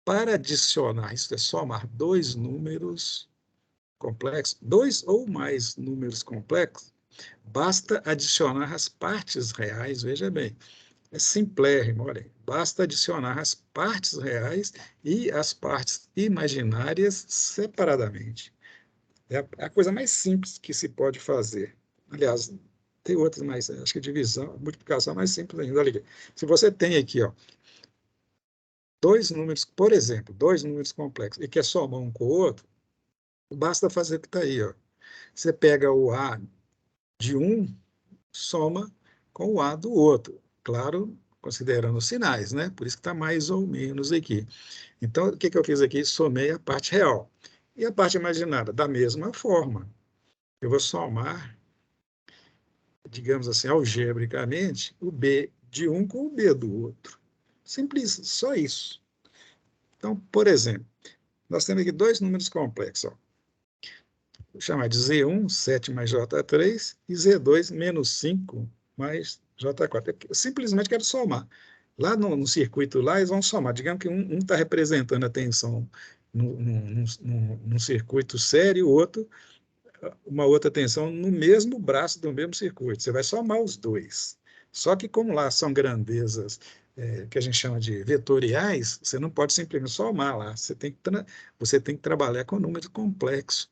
Speaker 1: para adicionar, isso é somar dois números complexos, dois ou mais números complexos, basta adicionar as partes reais, veja bem, é simplérrimo, olha aí, basta adicionar as partes reais e as partes imaginárias separadamente. É a coisa mais simples que se pode fazer. Aliás, tem outras mais, acho que divisão, multiplicação é mais simples ainda. Olha aqui. Se você tem aqui, ó, dois números, por exemplo, dois números complexos, e quer somar um com o outro, basta fazer o que está aí, ó. Você pega o A de um, soma com o A do outro. Claro, considerando os sinais, né? Por isso que está mais ou menos aqui. Então, o que eu fiz aqui? Somei a parte real. E a parte imaginada? Da mesma forma. Eu vou somar, digamos assim, algebricamente, o B de um com o B do outro. Simples, só isso. Então, por exemplo, nós temos aqui dois números complexos. Ó. Vou chamar de Z1, 7 mais J3, e Z2, menos 5 mais J4. Eu simplesmente quero somar. Lá no circuito, lá eles vão somar. Digamos que um está representando a tensão num circuito sério, o outro, uma outra tensão no mesmo braço do mesmo circuito. Você vai somar os dois. Só que como lá são grandezas que a gente chama de vetoriais, você não pode simplesmente somar lá. Você tem que trabalhar com números complexos.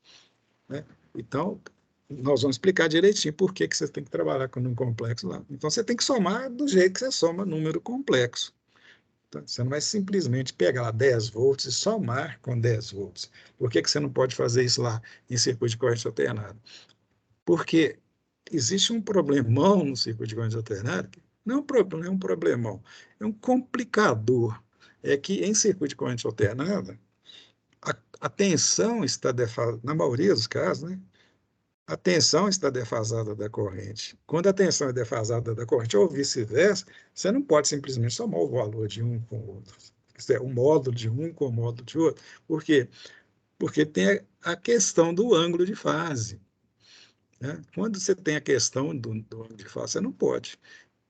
Speaker 1: Né? Então, nós vamos explicar direitinho por que você tem que trabalhar com número complexo lá. Então, você tem que somar do jeito que você soma número complexo. Tá? Você não vai simplesmente pegar lá 10 volts e somar com 10 volts. Por que você não pode fazer isso lá em circuito de corrente alternada? Porque existe um problemão no circuito de corrente alternada, não é um problemão, é um complicador. É que em circuito de corrente alternada, a tensão está defasada, na maioria dos casos, né? a tensão está defasada da corrente. Quando a tensão é defasada da corrente, ou vice-versa, você não pode simplesmente somar o valor de um com o outro. Isto é, o módulo de um com o módulo de outro. Por quê? Porque tem a questão do ângulo de fase. Né? Quando você tem a questão do ângulo de fase, você não pode.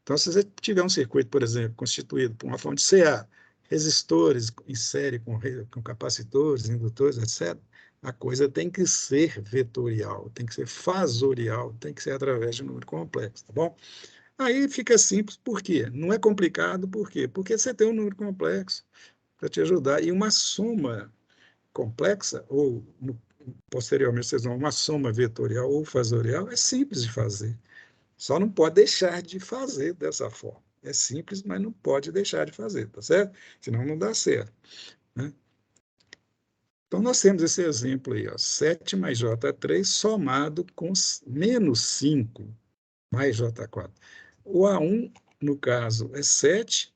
Speaker 1: Então, se você tiver um circuito, por exemplo, constituído por uma fonte CA, resistores em série com capacitores, indutores, etc., a coisa tem que ser vetorial, tem que ser fasorial, tem que ser através de um número complexo, tá bom? Aí fica simples, por quê? Não é complicado, por quê? Porque você tem um número complexo para te ajudar, e uma soma complexa, ou posteriormente vocês vão uma soma vetorial ou fasorial, é simples de fazer. Só não pode deixar de fazer dessa forma. É simples, mas não pode deixar de fazer, tá certo? Senão não dá certo. Né? Então, nós temos esse exemplo aí, ó, 7 mais J3 somado com menos 5 mais J4. O A1, no caso, é 7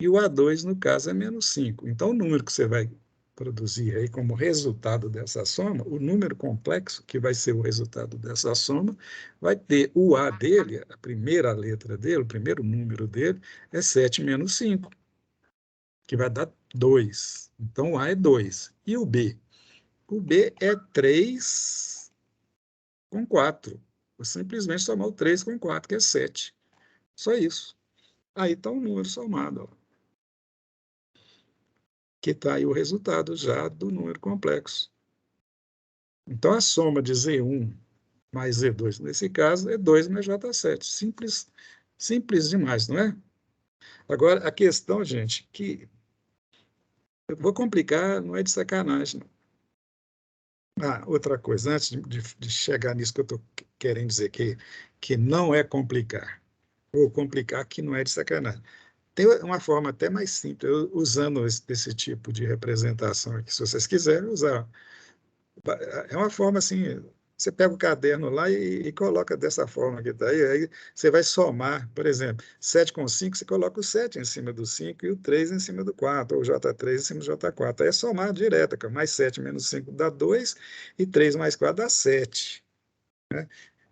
Speaker 1: e o A2, no caso, é menos 5. Então, o número que você vai produzir aí como resultado dessa soma, o número complexo, que vai ser o resultado dessa soma, vai ter o A dele, a primeira letra dele, o primeiro número dele, é 7 menos 5, que vai dar 2. Então, o A é 2. E o B? O B é 3 com 4. Vou simplesmente somar o 3 com 4, que é 7. Só isso. Aí está o número somado, ó, que está aí o resultado já do número complexo. Então, a soma de Z1 mais Z2, nesse caso, é 2 mais J7. Simples, simples demais, não é? Agora, a questão, gente, que eu vou complicar, não é de sacanagem, não. Ah, outra coisa, antes de chegar nisso que eu estou querendo dizer, que não é complicar, ou complicar que não é de sacanagem. Tem uma forma até mais simples, usando esse tipo de representação aqui, se vocês quiserem usar. É uma forma assim, você pega o caderno lá e coloca dessa forma que está aí você vai somar, por exemplo, 7 com 5, você coloca o 7 em cima do 5 e o 3 em cima do 4, ou o J3 em cima do J4. Aí é somar direto, mais 7 menos 5 dá 2, e 3 mais 4 dá 7. Né?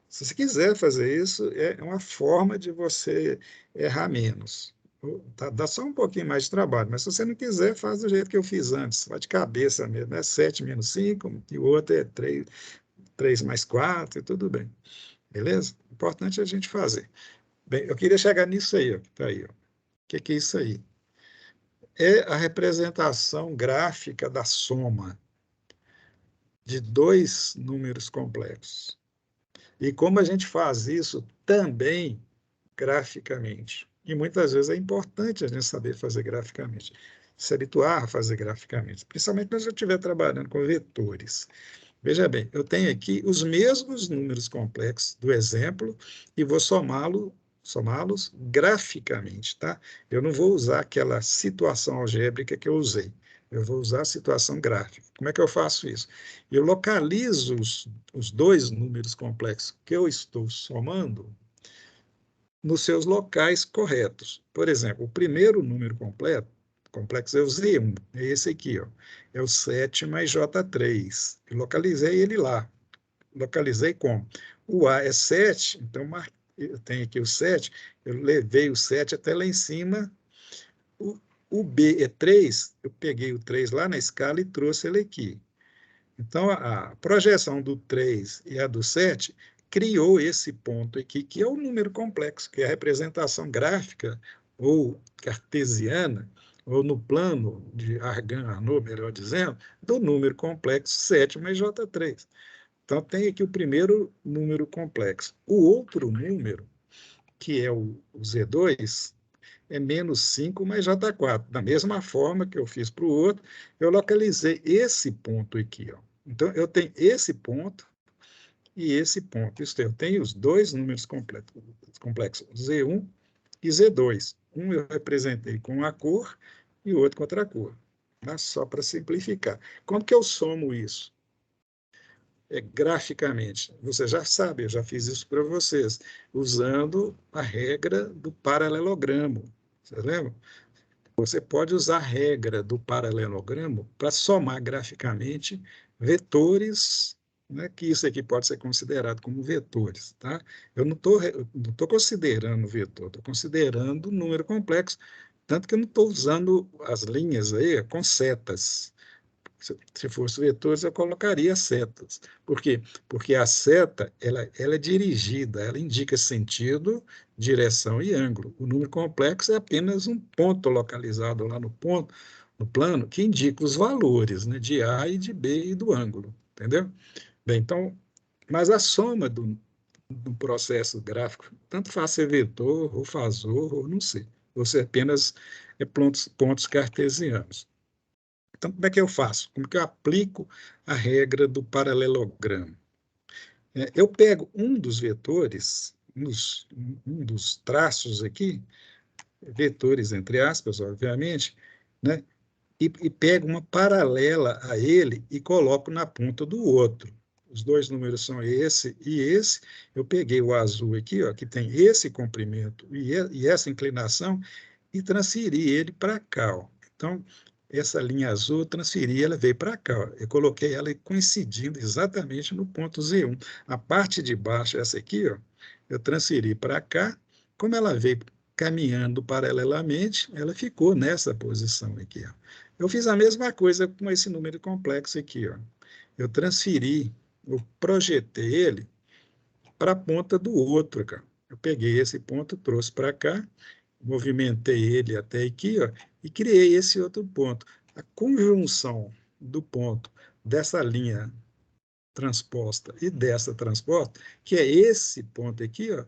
Speaker 1: Se você quiser fazer isso, é uma forma de você errar menos. Dá só um pouquinho mais de trabalho, mas se você não quiser, faz do jeito que eu fiz antes, vai de cabeça mesmo, é 7 menos 5, e o outro é 3 mais 4, e tudo bem. Beleza? O importante é a gente fazer. Bem, eu queria chegar nisso aí, ó, que está aí. Ó. O que é isso aí? É a representação gráfica da soma de dois números complexos. E como a gente faz isso também graficamente. E muitas vezes é importante a gente saber fazer graficamente, se habituar a fazer graficamente, principalmente quando eu estiver trabalhando com vetores. Veja bem, eu tenho aqui os mesmos números complexos do exemplo e vou somá-los graficamente, tá? Eu não vou usar aquela situação algébrica que eu usei. Eu vou usar a situação gráfica. Como é que eu faço isso? Eu localizo os dois números complexos que eu estou somando nos seus locais corretos. Por exemplo, o primeiro número complexo é o Z1, é esse aqui, ó, é o 7 mais J3. Eu localizei ele lá. Localizei como? O A é 7, então eu tenho aqui o 7, eu levei o 7 até lá em cima. O, o B é 3, eu peguei o 3 lá na escala e trouxe ele aqui. Então, a projeção do 3 e a do 7 criou esse ponto aqui, que é o número complexo, que é a representação gráfica ou cartesiana, ou no plano de Argand-Arnaud, melhor dizendo, do número complexo 7 mais J3. Então, tem aqui o primeiro número complexo. O outro número, que é o Z2, é menos 5 mais J4. Da mesma forma que eu fiz para o outro, eu localizei esse ponto aqui. Ó. Então, eu tenho esse ponto e esse ponto. Isso eu tenho os dois números complexos, Z1 e Z2. Um eu representei com a cor e o outro com outra cor. Tá? Só para simplificar. Como que eu somo isso? Graficamente. Você já sabe, eu já fiz isso para vocês, usando a regra do paralelogramo. Você lembra? Você pode usar a regra do paralelogramo para somar graficamente vetores né, que isso aqui pode ser considerado como vetores. Tá? Eu não estou considerando vetor, estou considerando número complexo, tanto que eu não estou usando as linhas aí com setas. Se fosse vetores, eu colocaria setas. Por quê? Porque a seta ela é dirigida, ela indica sentido, direção e ângulo. O número complexo é apenas um ponto localizado lá no plano, que indica os valores, né, de A e de B e do ângulo. Entendeu? Bem, então, mas a soma do processo gráfico, tanto faz ser vetor, ou fasor, ou não sei. Ou se apenas pontos cartesianos. Então, como é que eu faço? Como que eu aplico a regra do paralelogramo? Eu pego um dos vetores, um dos traços aqui, vetores entre aspas, obviamente, né? E pego uma paralela a ele e coloco na ponta do outro. Os dois números são esse e esse. Eu peguei o azul aqui, ó, que tem esse comprimento e essa inclinação, e transferi ele para cá. Ó. Então, essa linha azul, eu transferi, ela veio para cá. Ó. Eu coloquei ela coincidindo exatamente no ponto Z1. A parte de baixo, essa aqui, ó, eu transferi para cá. Como ela veio caminhando paralelamente, ela ficou nessa posição aqui. Ó. Eu fiz a mesma coisa com esse número complexo aqui. Ó. Eu transferi, eu projetei ele para a ponta do outro. Cara. Eu peguei esse ponto, trouxe para cá, movimentei ele até aqui, ó, e criei esse outro ponto. A conjunção do ponto dessa linha transposta e dessa transposta, que é esse ponto aqui, ó,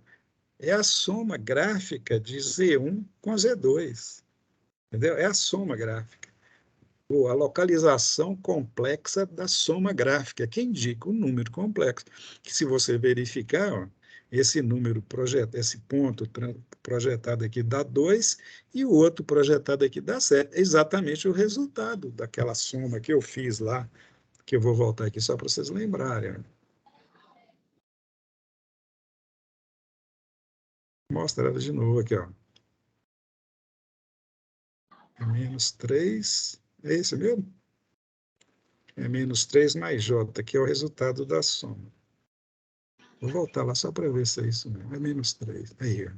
Speaker 1: é a soma gráfica de Z1 com Z2. Entendeu? É a soma gráfica. Ou a localização complexa da soma gráfica, que indica o número complexo. Que se você verificar, ó, esse número esse ponto projetado aqui dá 2 e o outro projetado aqui dá 7. É exatamente o resultado daquela soma que eu fiz lá, que eu vou voltar aqui só para vocês lembrarem. Mostra ela de novo aqui, ó. É menos 3, é esse mesmo? É menos 3 mais J, que é o resultado da soma. Vou voltar lá só para ver se é isso mesmo. É menos 3. Aí, ó.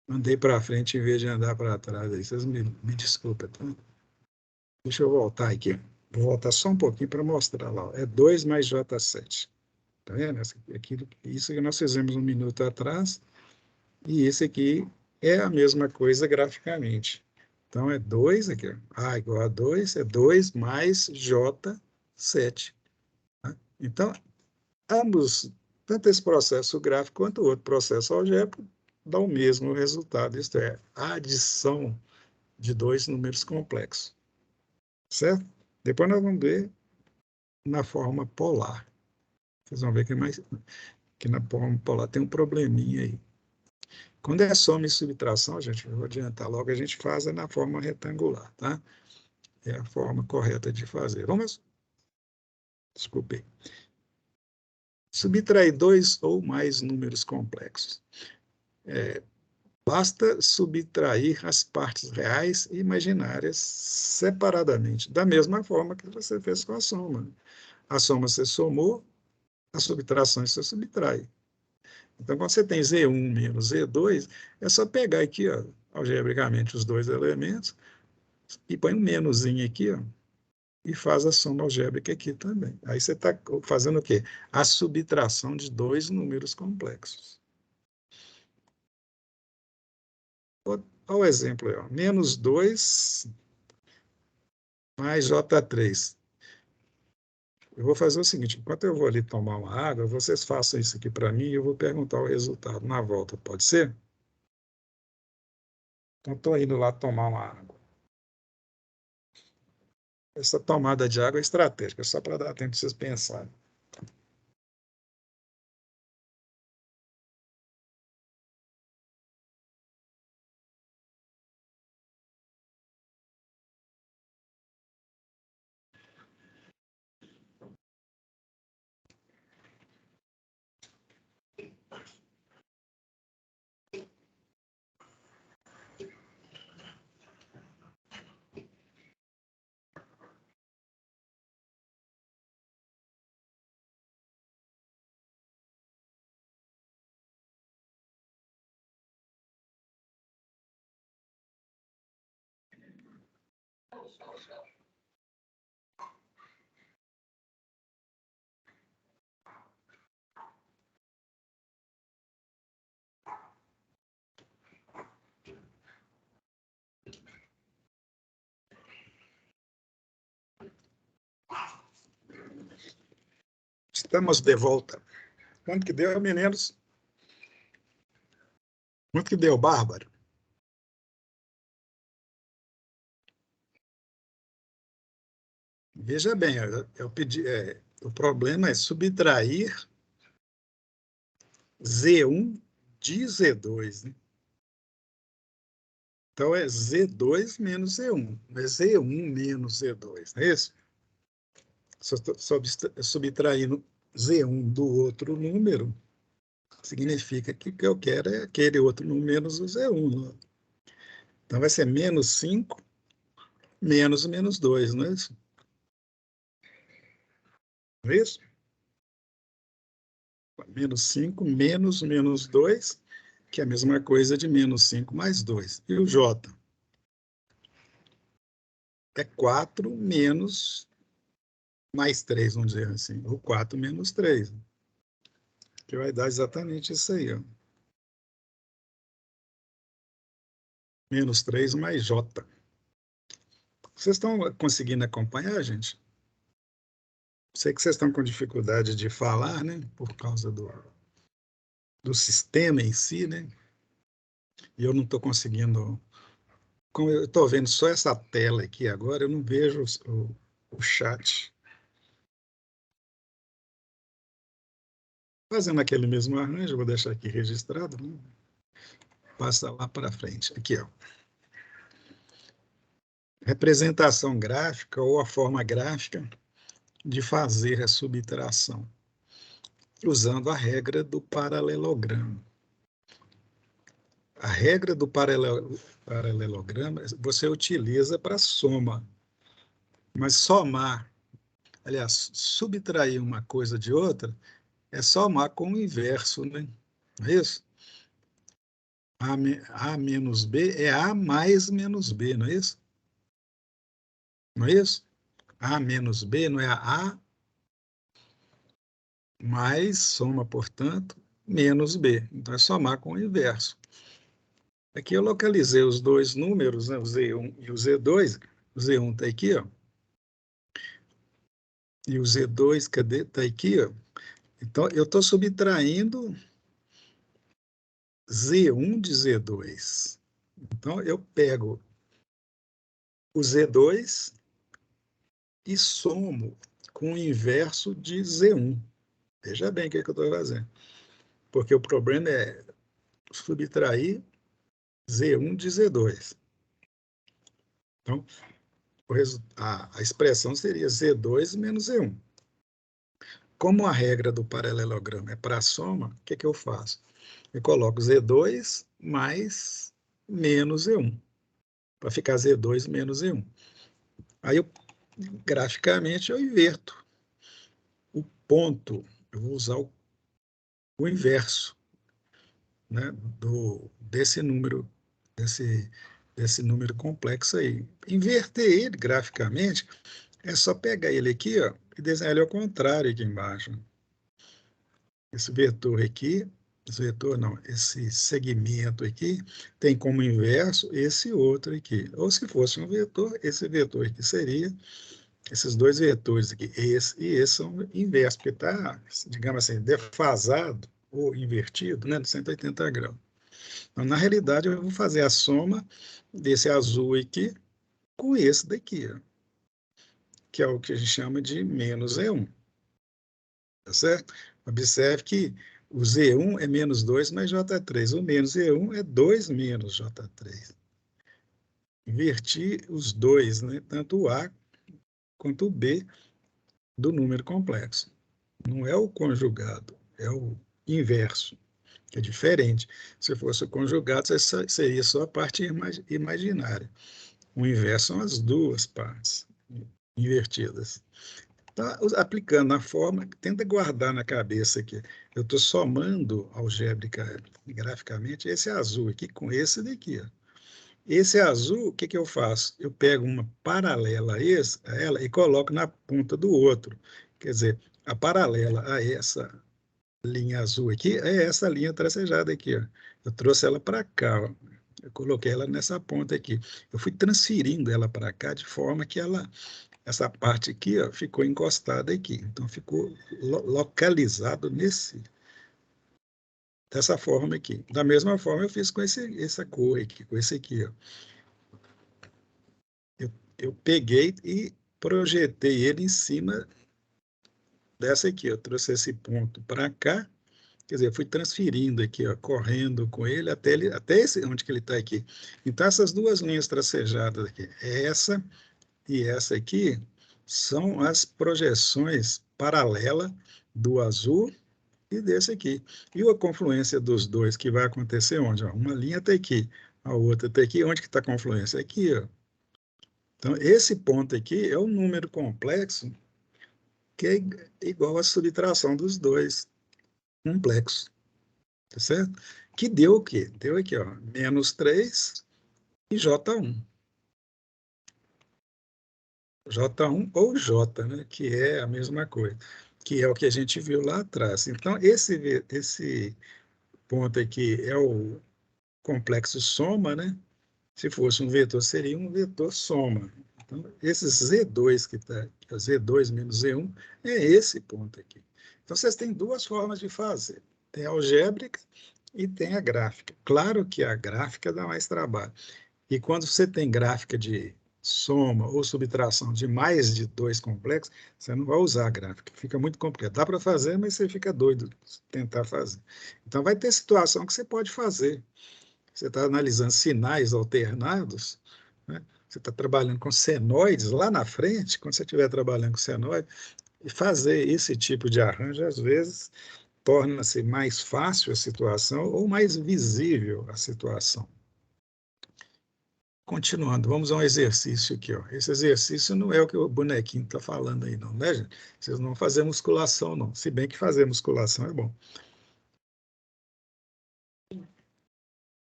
Speaker 1: Andei para frente em vez de andar para trás. Aí vocês me desculpem, tá? Deixa eu voltar aqui. Vou voltar só um pouquinho para mostrar lá. Ó. É 2 mais J7. Tá vendo? Isso que nós fizemos um minuto atrás. E esse aqui é a mesma coisa graficamente. Então, é 2 aqui. Ó. A igual a 2 é 2 mais J7. Tá? Então, ambos, tanto esse processo gráfico quanto o outro processo algébrico, dá o mesmo resultado, isto é, a adição de dois números complexos, certo? Depois nós vamos ver na forma polar. Vocês vão ver que na forma polar tem um probleminha aí. Quando é soma e subtração, gente, eu vou adiantar logo, a gente faz na forma retangular, tá? É a forma correta de fazer. Vamos, desculpe. Subtrair dois ou mais números complexos. Basta subtrair as partes reais e imaginárias separadamente, da mesma forma que você fez com a soma. A soma você somou, a subtração você subtrai. Então, quando você tem Z1 menos Z2, é só pegar aqui, ó, algebricamente, os dois elementos e põe um menuzinho aqui, ó, e faz a soma algébrica aqui também. Aí você está fazendo o quê? A subtração de dois números complexos. Olha o exemplo aí, ó. Menos 2 mais J3. Eu vou fazer o seguinte, enquanto eu vou ali tomar uma água, vocês façam isso aqui para mim e eu vou perguntar o resultado na volta, pode ser? Então, estou indo lá tomar uma água. Essa tomada de água é estratégica, só para dar tempo de vocês pensarem. Estamos de volta. Quanto que deu, meninos? Quanto que deu, Bárbara? Veja bem, eu pedi, o problema é subtrair Z1 de Z2, né? Então, é Z2 menos Z1. Não é Z1 menos Z2, não é isso? Se eu estou subtraindo Z1 do outro número, significa que o que eu quero é aquele outro número menos o Z1. Né? Então, vai ser menos 5 menos menos 2, não é isso? Não é isso? Menos 5 menos menos 2, que é a mesma coisa de menos 5 mais 2. E o J? É 4 menos mais 3, vamos dizer assim. Ou 4 menos 3. Que vai dar exatamente isso aí. Ó. Menos 3 mais J. Vocês estão conseguindo acompanhar, gente? Sei que vocês estão com dificuldade de falar, né? Por causa do sistema em si, né? E eu não estou conseguindo... Como eu estou vendo só essa tela aqui agora, eu não vejo o chat. Fazendo aquele mesmo arranjo, vou deixar aqui registrado, né? Passa lá para frente. Aqui, ó. Representação gráfica ou a forma gráfica de fazer a subtração, usando a regra do paralelogramo. A regra do paralelograma você utiliza para soma, mas somar, aliás, subtrair uma coisa de outra, é somar com o inverso, né? Não é isso? A menos B é A mais menos B, não é isso? Não é isso? A menos B não é A mais soma, portanto, menos B. Então, é somar com o inverso. Aqui eu localizei os dois números, né, o Z1 e o Z2. O Z1 está aqui, ó. E o Z2, cadê? Está aqui, ó. Então, eu estou subtraindo Z1 de Z2. Então, eu pego o Z2 e somo com o inverso de Z1. Veja bem o que eu estou fazendo. Porque o problema é subtrair Z1 de Z2. Então, a expressão seria Z2 menos Z1. Como a regra do paralelogramo é para a soma, o que eu faço? Eu coloco Z2 mais menos Z1, para ficar Z2 menos Z1. Aí, graficamente, eu inverto o ponto, eu vou usar o inverso, né, desse número, desse número complexo aí. Inverter ele graficamente é só pegar ele aqui, ó, e desenhar ele ao contrário aqui embaixo. Esse vetor aqui, esse segmento aqui, tem como inverso esse outro aqui. Ou se fosse um vetor, esse vetor aqui seria, esses dois vetores aqui, esse e esse são inversos, porque está, digamos assim, defasado ou invertido, né, de 180 graus. Então, na realidade, eu vou fazer a soma desse azul aqui com esse daqui, ó, que é o que a gente chama de menos E1. Tá certo? Observe que o Z1 é menos 2 mais J3. O menos Z1 é 2 menos J3. Inverti os dois, né? Tanto o A quanto o B do número complexo. Não é o conjugado, é o inverso, que é diferente. Se fosse o conjugado, seria só a parte imaginária. O inverso são as duas partes invertidas. Tá aplicando a forma, tenta guardar na cabeça aqui. Eu estou somando algébrica, graficamente, esse azul aqui com esse daqui. Ó. Esse azul, o que que eu faço? Eu pego uma paralela a ela e coloco na ponta do outro. Quer dizer, a paralela a essa linha azul aqui é essa linha tracejada aqui, ó. Eu trouxe ela para cá, ó. Eu coloquei ela nessa ponta aqui. Eu fui transferindo ela para cá de forma que essa parte aqui, ó, ficou encostada aqui. Então, ficou localizado dessa forma aqui. Da mesma forma, eu fiz com essa cor aqui, com esse aqui, ó. Eu peguei e projetei ele em cima dessa aqui. Eu trouxe esse ponto para cá, quer dizer, eu fui transferindo aqui, ó, correndo com ele até esse, onde que ele está aqui. Então, essas duas linhas tracejadas aqui, essa e essa aqui, são as projeções paralelas do azul e desse aqui. E a confluência dos dois, que vai acontecer onde? Ó, uma linha está aqui, a outra está aqui. Onde que está a confluência? Aqui, ó. Então, esse ponto aqui é um número complexo que é igual à subtração dos dois complexos, tá certo? Que deu o quê? Deu aqui, ó, menos 3 e J1. J1 ou J, né, que é a mesma coisa, que é o que a gente viu lá atrás. Então, esse ponto aqui é o complexo soma, né? Se fosse um vetor, seria um vetor soma. Então, esse Z2 que está aqui, Z2 menos Z1, é esse ponto aqui. Então, vocês têm duas formas de fazer. Tem a algébrica e tem a gráfica. Claro que a gráfica dá mais trabalho. E quando você tem gráfica de soma ou subtração de mais de dois complexos, você não vai usar a gráfica, fica muito complicado. Dá para fazer, mas você fica doido tentar fazer. Então, vai ter situação que você pode fazer. Você está analisando sinais alternados, né? Você está trabalhando com senoides lá na frente, quando você estiver trabalhando com senoide, e fazer esse tipo de arranjo, às vezes, torna-se mais fácil a situação ou mais visível a situação. Continuando, vamos a um exercício aqui, ó. Esse exercício não é o que o bonequinho está falando aí, não, né, gente? Vocês não vão fazer musculação, não. Se bem que fazer musculação é bom.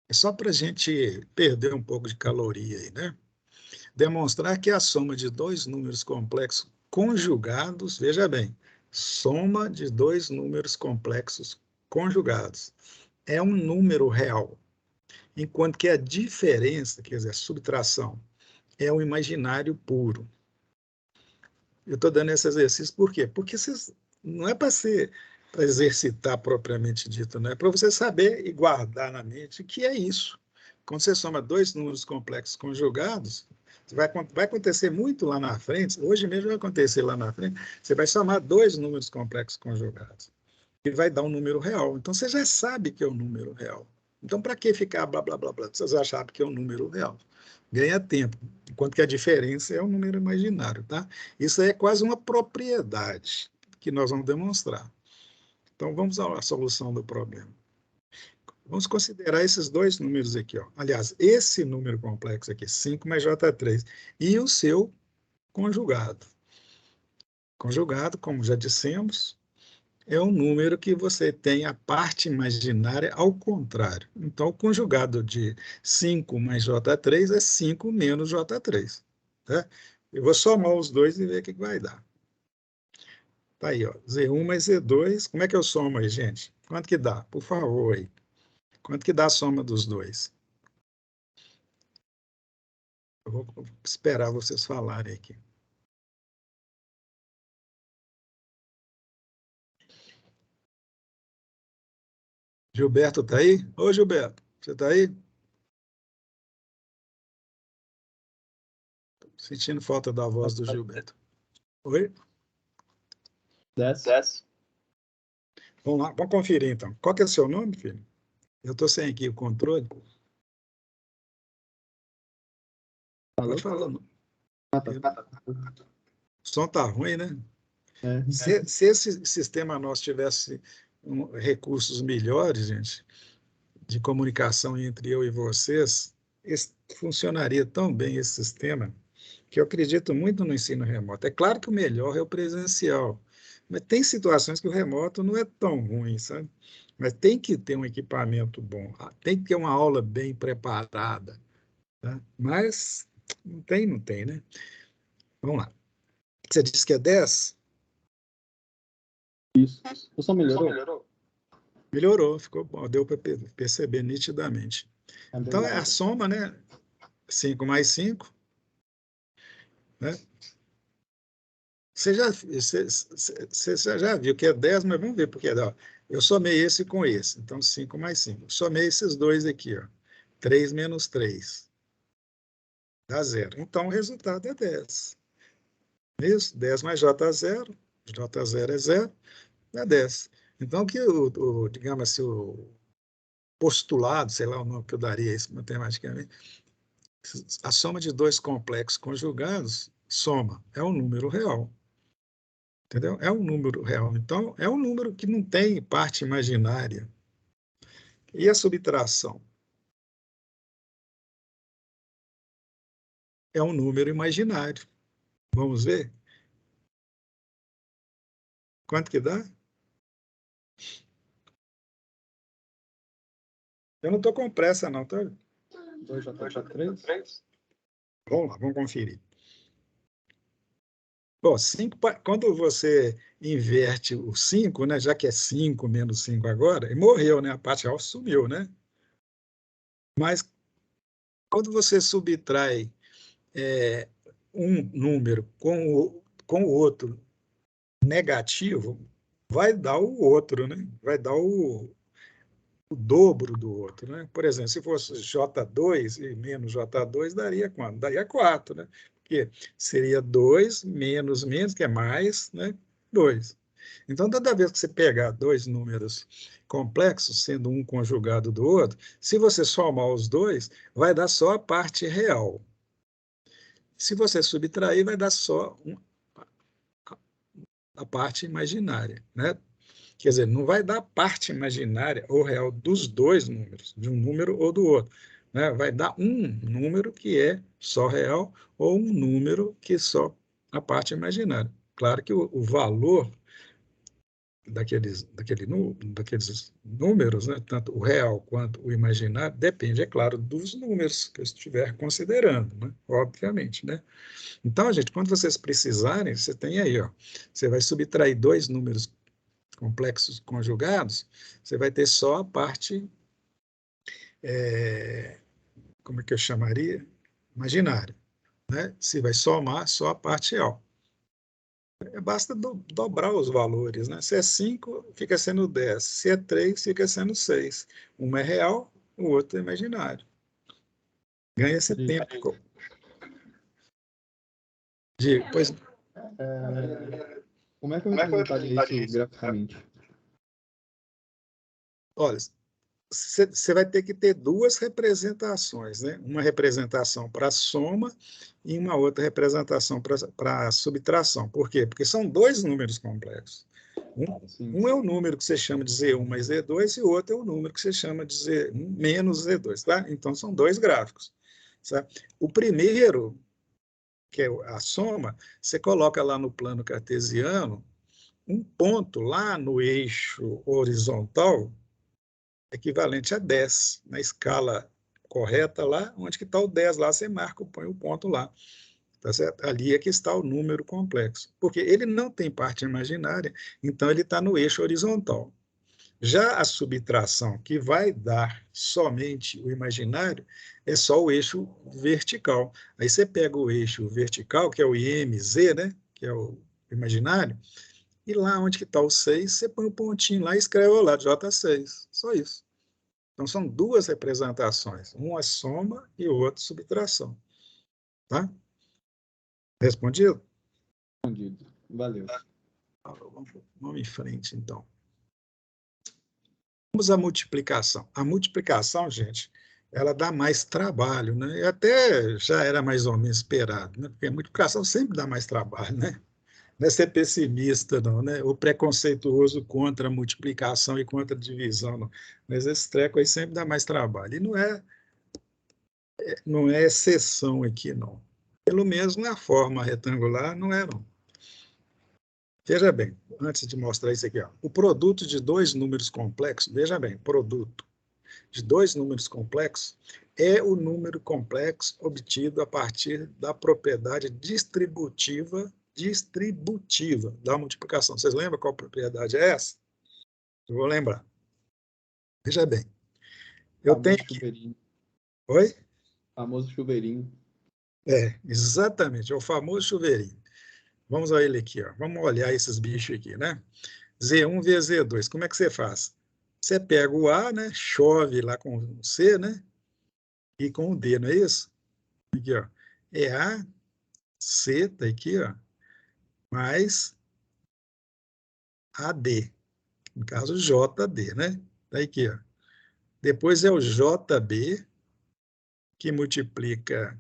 Speaker 1: É só para a gente perder um pouco de caloria aí, né? Demonstrar que a soma de dois números complexos conjugados, veja bem, soma de dois números complexos conjugados é um número real, enquanto que a diferença, quer dizer, a subtração, é um imaginário puro. Eu estou dando esse exercício por quê? Porque não é para ser para exercitar propriamente dito, não é para você saber e guardar na mente que é isso. Quando você soma dois números complexos conjugados, vai acontecer muito lá na frente, hoje mesmo vai acontecer lá na frente, você vai somar dois números complexos conjugados e vai dar um número real. Então, você já sabe que é um número real. Então, para que ficar blá, blá, blá, blá? Vocês já sabem que é um número real. Ganha tempo, enquanto que a diferença é um número imaginário, tá? Isso é quase uma propriedade que nós vamos demonstrar. Então, vamos à solução do problema. Vamos considerar esses dois números aqui, ó. Aliás, esse número complexo aqui, 5 mais J3, e o seu conjugado. Conjugado, como já dissemos, é um número que você tem a parte imaginária ao contrário. Então, o conjugado de 5 mais J3 é 5 menos J3. Tá? Eu vou somar os dois e ver o que vai dar. Tá aí, ó, Z1 mais Z2. Como é que eu somo aí, gente? Quanto que dá? Por favor, aí. Quanto que dá a soma dos dois? Eu vou esperar vocês falarem aqui. Gilberto está aí? Ô, Gilberto, você está aí? Sentindo falta da voz do Gilberto. Oi?
Speaker 3: Desce.
Speaker 1: Vamos lá, vamos conferir então. Qual que é o seu nome, filho? Eu estou sem aqui o controle.
Speaker 3: Alô?
Speaker 1: Pode falar. O som está ruim, né?
Speaker 3: É.
Speaker 1: Se esse sistema nosso tivesse recursos melhores, gente, de comunicação entre eu e vocês, funcionaria tão bem esse sistema que eu acredito muito no ensino remoto. É claro que o melhor é o presencial, mas tem situações que o remoto não é tão ruim, sabe? Mas tem que ter um equipamento bom, tem que ter uma aula bem preparada, Tá? Mas não tem, né? Vamos lá. Você disse que é 10?
Speaker 3: Isso. Ou só melhorou?
Speaker 1: Melhorou, ficou bom, deu para perceber nitidamente. Então, é a soma, né? 5 mais 5, né? Você já viu que é 10, mas vamos ver porque ó, eu somei esse com esse, então 5 mais 5. Somei esses dois aqui, ó. 3 menos 3 dá 0. Então, o resultado é 10. Isso, 10 mais J0, J0 é 0, dá 10. Então, que digamos assim, o postulado, sei lá o nome que eu daria isso matematicamente, a soma de dois complexos conjugados, soma, é um número real. Entendeu? É um número real. Então, é um número que não tem parte imaginária. E a subtração? É um número imaginário. Vamos ver? Quanto que dá? Eu não estou com pressa, não, tá?
Speaker 3: 2J3?
Speaker 1: Vamos lá, vamos conferir. Bom, quando você inverte o 5, né, já que é 5 menos 5 agora, e morreu, né? A parte real sumiu, né? Mas quando você subtrai um número com o outro negativo, vai dar o outro, né? Vai dar o dobro do outro, né? Por exemplo, se fosse J2 e menos J2, daria quanto? Daria 4, né? Porque seria 2 menos, que é mais, né? 2. Então, toda vez que você pegar dois números complexos, sendo um conjugado do outro, se você somar os dois, vai dar só a parte real. Se você subtrair, vai dar só a parte imaginária, né? Quer dizer, não vai dar a parte imaginária ou real dos dois números, de um número ou do outro. Né? Vai dar um número que é só real ou um número que é só a parte imaginária. Claro que o valor daqueles números, né, tanto o real quanto o imaginário, depende, é claro, dos números que eu estiver considerando, né? Obviamente. Né? Então, gente, quando vocês precisarem, você tem aí, ó, você vai subtrair dois números complexos conjugados, você vai ter só a parte, como é que eu chamaria? Imaginária. Né? Você vai somar só a parte real. Basta dobrar os valores. Né? Se é 5, fica sendo 10. Se é 3, fica sendo 6. Um é real, o outro é imaginário. Ganha esse tempo. Pois,
Speaker 3: como é que eu representaria isso graficamente?
Speaker 1: olha, você vai ter que ter duas representações, né? Uma representação para soma e uma outra representação para subtração. Por quê? Porque são dois números complexos. Um é o número que você chama de Z1 mais Z2 e o outro é o número que você chama de Z1 menos Z2. Tá? Então, são dois gráficos. Sabe? O primeiro, que é a soma, você coloca lá no plano cartesiano um ponto lá no eixo horizontal equivalente a 10. Na escala correta lá, onde que está o 10 lá, você marca, põe o ponto lá. Tá certo? Ali é que está o número complexo. Porque ele não tem parte imaginária, então ele está no eixo horizontal. Já a subtração, que vai dar somente o imaginário, é só o eixo vertical. Aí você pega o eixo vertical, que é o IMZ, né? Que é o imaginário, e lá onde que está o 6, você põe um pontinho lá e escreve lá, J6. Só isso. Então, são duas representações, uma soma e outra subtração. Tá? Respondido?
Speaker 3: Respondido. Valeu.
Speaker 1: Vamos em frente, então. Vamos à multiplicação. A multiplicação, gente, ela dá mais trabalho, né? E até já era mais ou menos esperado, né? Porque a multiplicação sempre dá mais trabalho, né? Não é ser pessimista, não, né? Ou preconceituoso contra a multiplicação e contra a divisão, não. Mas esse treco aí sempre dá mais trabalho. E não é exceção aqui, não. Pelo menos na forma retangular, não é, não. Veja bem, antes de mostrar isso aqui, ó, o produto de dois números complexos, veja bem, produto. de dois números complexos é o número complexo obtido a partir da propriedade distributiva da multiplicação. Vocês lembram qual propriedade é essa? Eu vou lembrar. Veja bem. Eu tenho aqui...
Speaker 3: chuveirinho.
Speaker 1: Oi?
Speaker 3: Famoso chuveirinho.
Speaker 1: Exatamente, é o famoso chuveirinho. Vamos a ele aqui, ó. Vamos olhar esses bichos aqui, né? Z1 vezes Z2, como é que você faz? Você pega o A, né? Chove lá com o C, né? E com o D, não é isso? Aqui, ó. É A, C, tá aqui, ó, mais AD. No caso, JD, né? Tá aqui, ó. Depois é o JB, que multiplica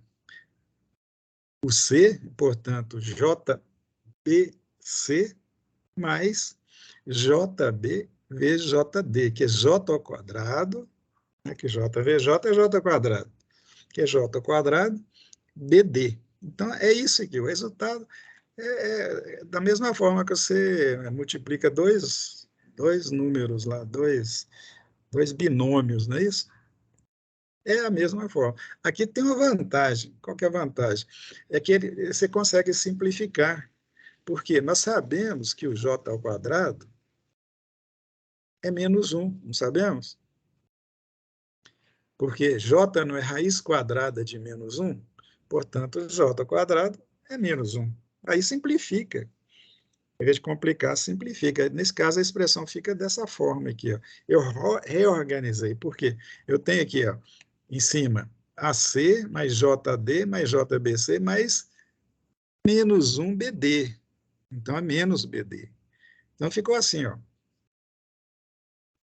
Speaker 1: o C, portanto, JBC mais JB vezes JD, que é J ao quadrado, né, que J vezes J é J ao quadrado, que é J ao quadrado, BD. Então, é isso aqui, o resultado é da mesma forma que você multiplica dois números lá, dois binômios, não é isso? É a mesma forma. Aqui tem uma vantagem. Qual que é a vantagem? É que você consegue simplificar, porque nós sabemos que o j ao quadrado é menos 1, não sabemos? Porque j não é raiz quadrada de menos 1, portanto, j ao quadrado é menos 1. Aí simplifica. Em vez de complicar, simplifica. Nesse caso, a expressão fica dessa forma aqui. Ó. Eu reorganizei, porque eu tenho aqui, ó, em cima, AC mais JD mais JBC mais menos 1 BD. Então, é menos BD. Então, ficou assim, ó.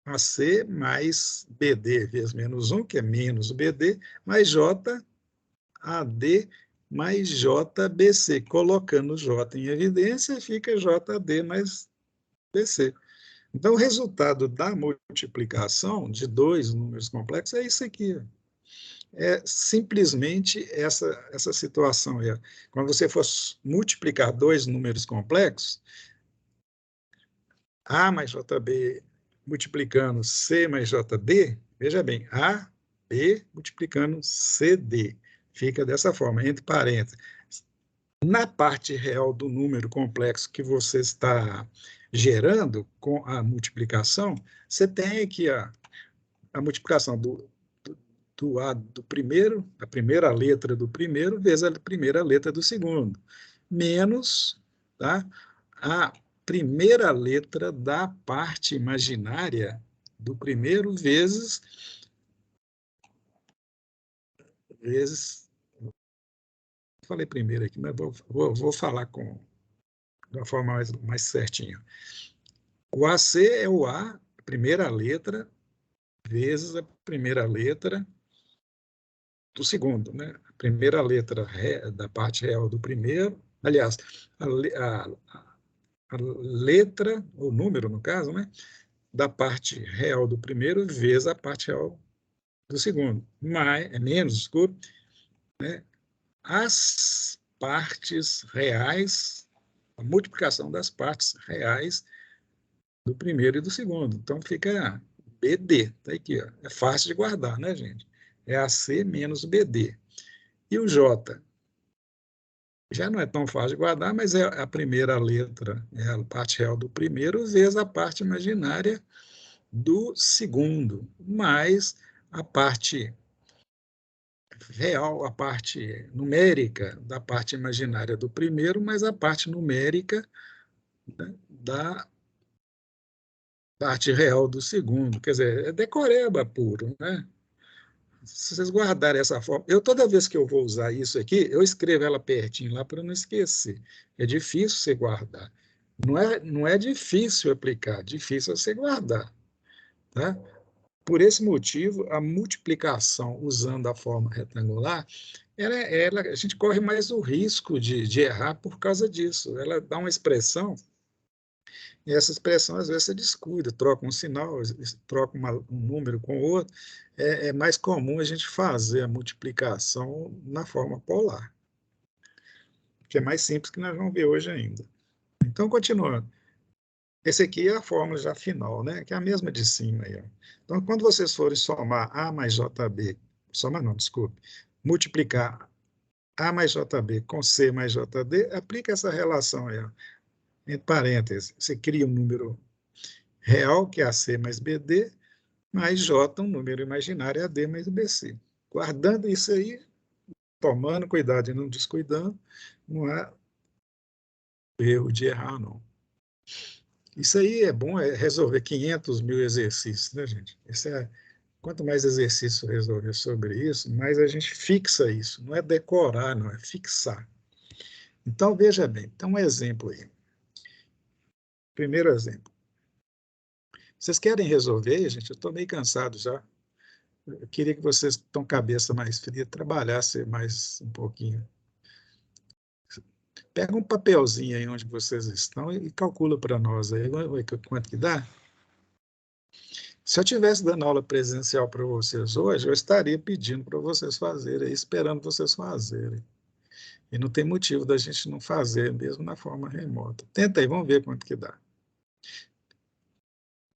Speaker 1: AC mais BD vezes menos 1, que é menos BD, mais JAD mais JBC. Colocando J em evidência, fica JD mais BC. Então, o resultado da multiplicação de dois números complexos é isso aqui. É simplesmente essa situação aí. Quando você for multiplicar dois números complexos, A mais JB multiplicando C mais JD, veja bem, A, B multiplicando CD. Fica dessa forma, entre parênteses. Na parte real do número complexo que você está gerando com a multiplicação, você tem aqui a multiplicação do primeiro, a primeira letra do primeiro vezes a primeira letra do segundo, menos, tá, a primeira letra da parte imaginária do primeiro vezes falei primeiro aqui, mas vou falar de uma forma mais certinha. O AC é o A, primeira letra, vezes a primeira letra do segundo, né? A primeira letra da parte real do primeiro, aliás, a letra, o número, no caso, né? Da parte real do primeiro, vezes a parte real do segundo. É menos, desculpe, né? As partes reais, a multiplicação das partes reais do primeiro e do segundo. Então, fica BD, tá aqui, ó. É fácil de guardar, né, gente? É AC menos BD. E o J? Já não é tão fácil de guardar, mas é a primeira letra, é a parte real do primeiro, vezes a parte imaginária do segundo, mais a parte real, a parte numérica da parte imaginária do primeiro, mais a parte numérica, né, da parte real do segundo. Quer dizer, é decoreba puro, né? Se vocês guardarem essa forma, toda vez que eu vou usar isso aqui, eu escrevo ela pertinho lá para não esquecer. É difícil você guardar. Não é difícil aplicar, difícil é você guardar. Tá? Por esse motivo, a multiplicação usando a forma retangular, a gente corre mais o risco de errar por causa disso. Ela dá uma expressão, e essa expressão, às vezes, você descuida, troca um sinal, troca um número com outro. É mais comum a gente fazer a multiplicação na forma polar, que é mais simples que nós vamos ver hoje ainda. Então, continuando. Esse aqui é a fórmula já final, né? Que é a mesma de cima aí, ó. Então, quando vocês forem somar A mais JB, somar não, desculpe, multiplicar A mais JB com C mais JD, aplica essa relação aí, ó, entre parênteses. Você cria um número real, que é AC mais BD, mais J, um número imaginário, AD mais BC. Guardando isso aí, tomando cuidado e não descuidando, não há erro de errar, não. Isso aí é bom, é resolver 500 mil exercícios, né, gente? Quanto mais exercício resolver sobre isso, mais a gente fixa isso. Não é decorar, não, é fixar. Então, veja bem, então um exemplo aí. Primeiro exemplo. Vocês querem resolver, gente? Eu estou meio cansado já. Eu queria que vocês, com cabeça mais fria, trabalhassem mais um pouquinho. Pega um papelzinho aí onde vocês estão e calcula para nós aí quanto que dá. Se eu estivesse dando aula presencial para vocês hoje, eu estaria pedindo para vocês fazerem, esperando vocês fazerem. E não tem motivo da gente não fazer, mesmo na forma remota. Tenta aí, vamos ver quanto que dá.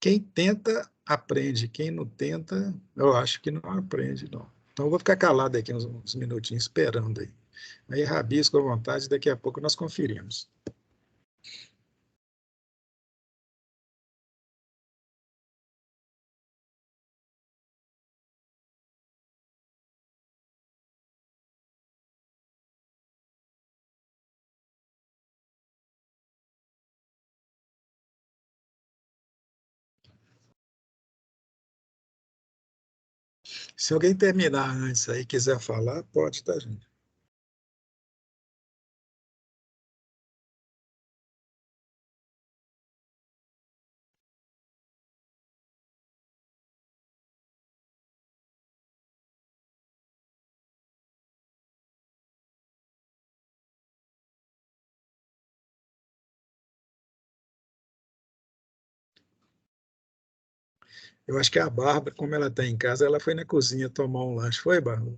Speaker 1: Quem tenta, aprende. Quem não tenta, eu acho que não aprende, não. Então, eu vou ficar calado aqui uns minutinhos, esperando aí. Aí, rabisco à vontade, daqui a pouco nós conferimos. Se alguém terminar antes aí e quiser falar, pode, tá, gente? Eu acho que a Bárbara, como ela está em casa, ela foi na cozinha tomar um lanche. Foi, Bárbara?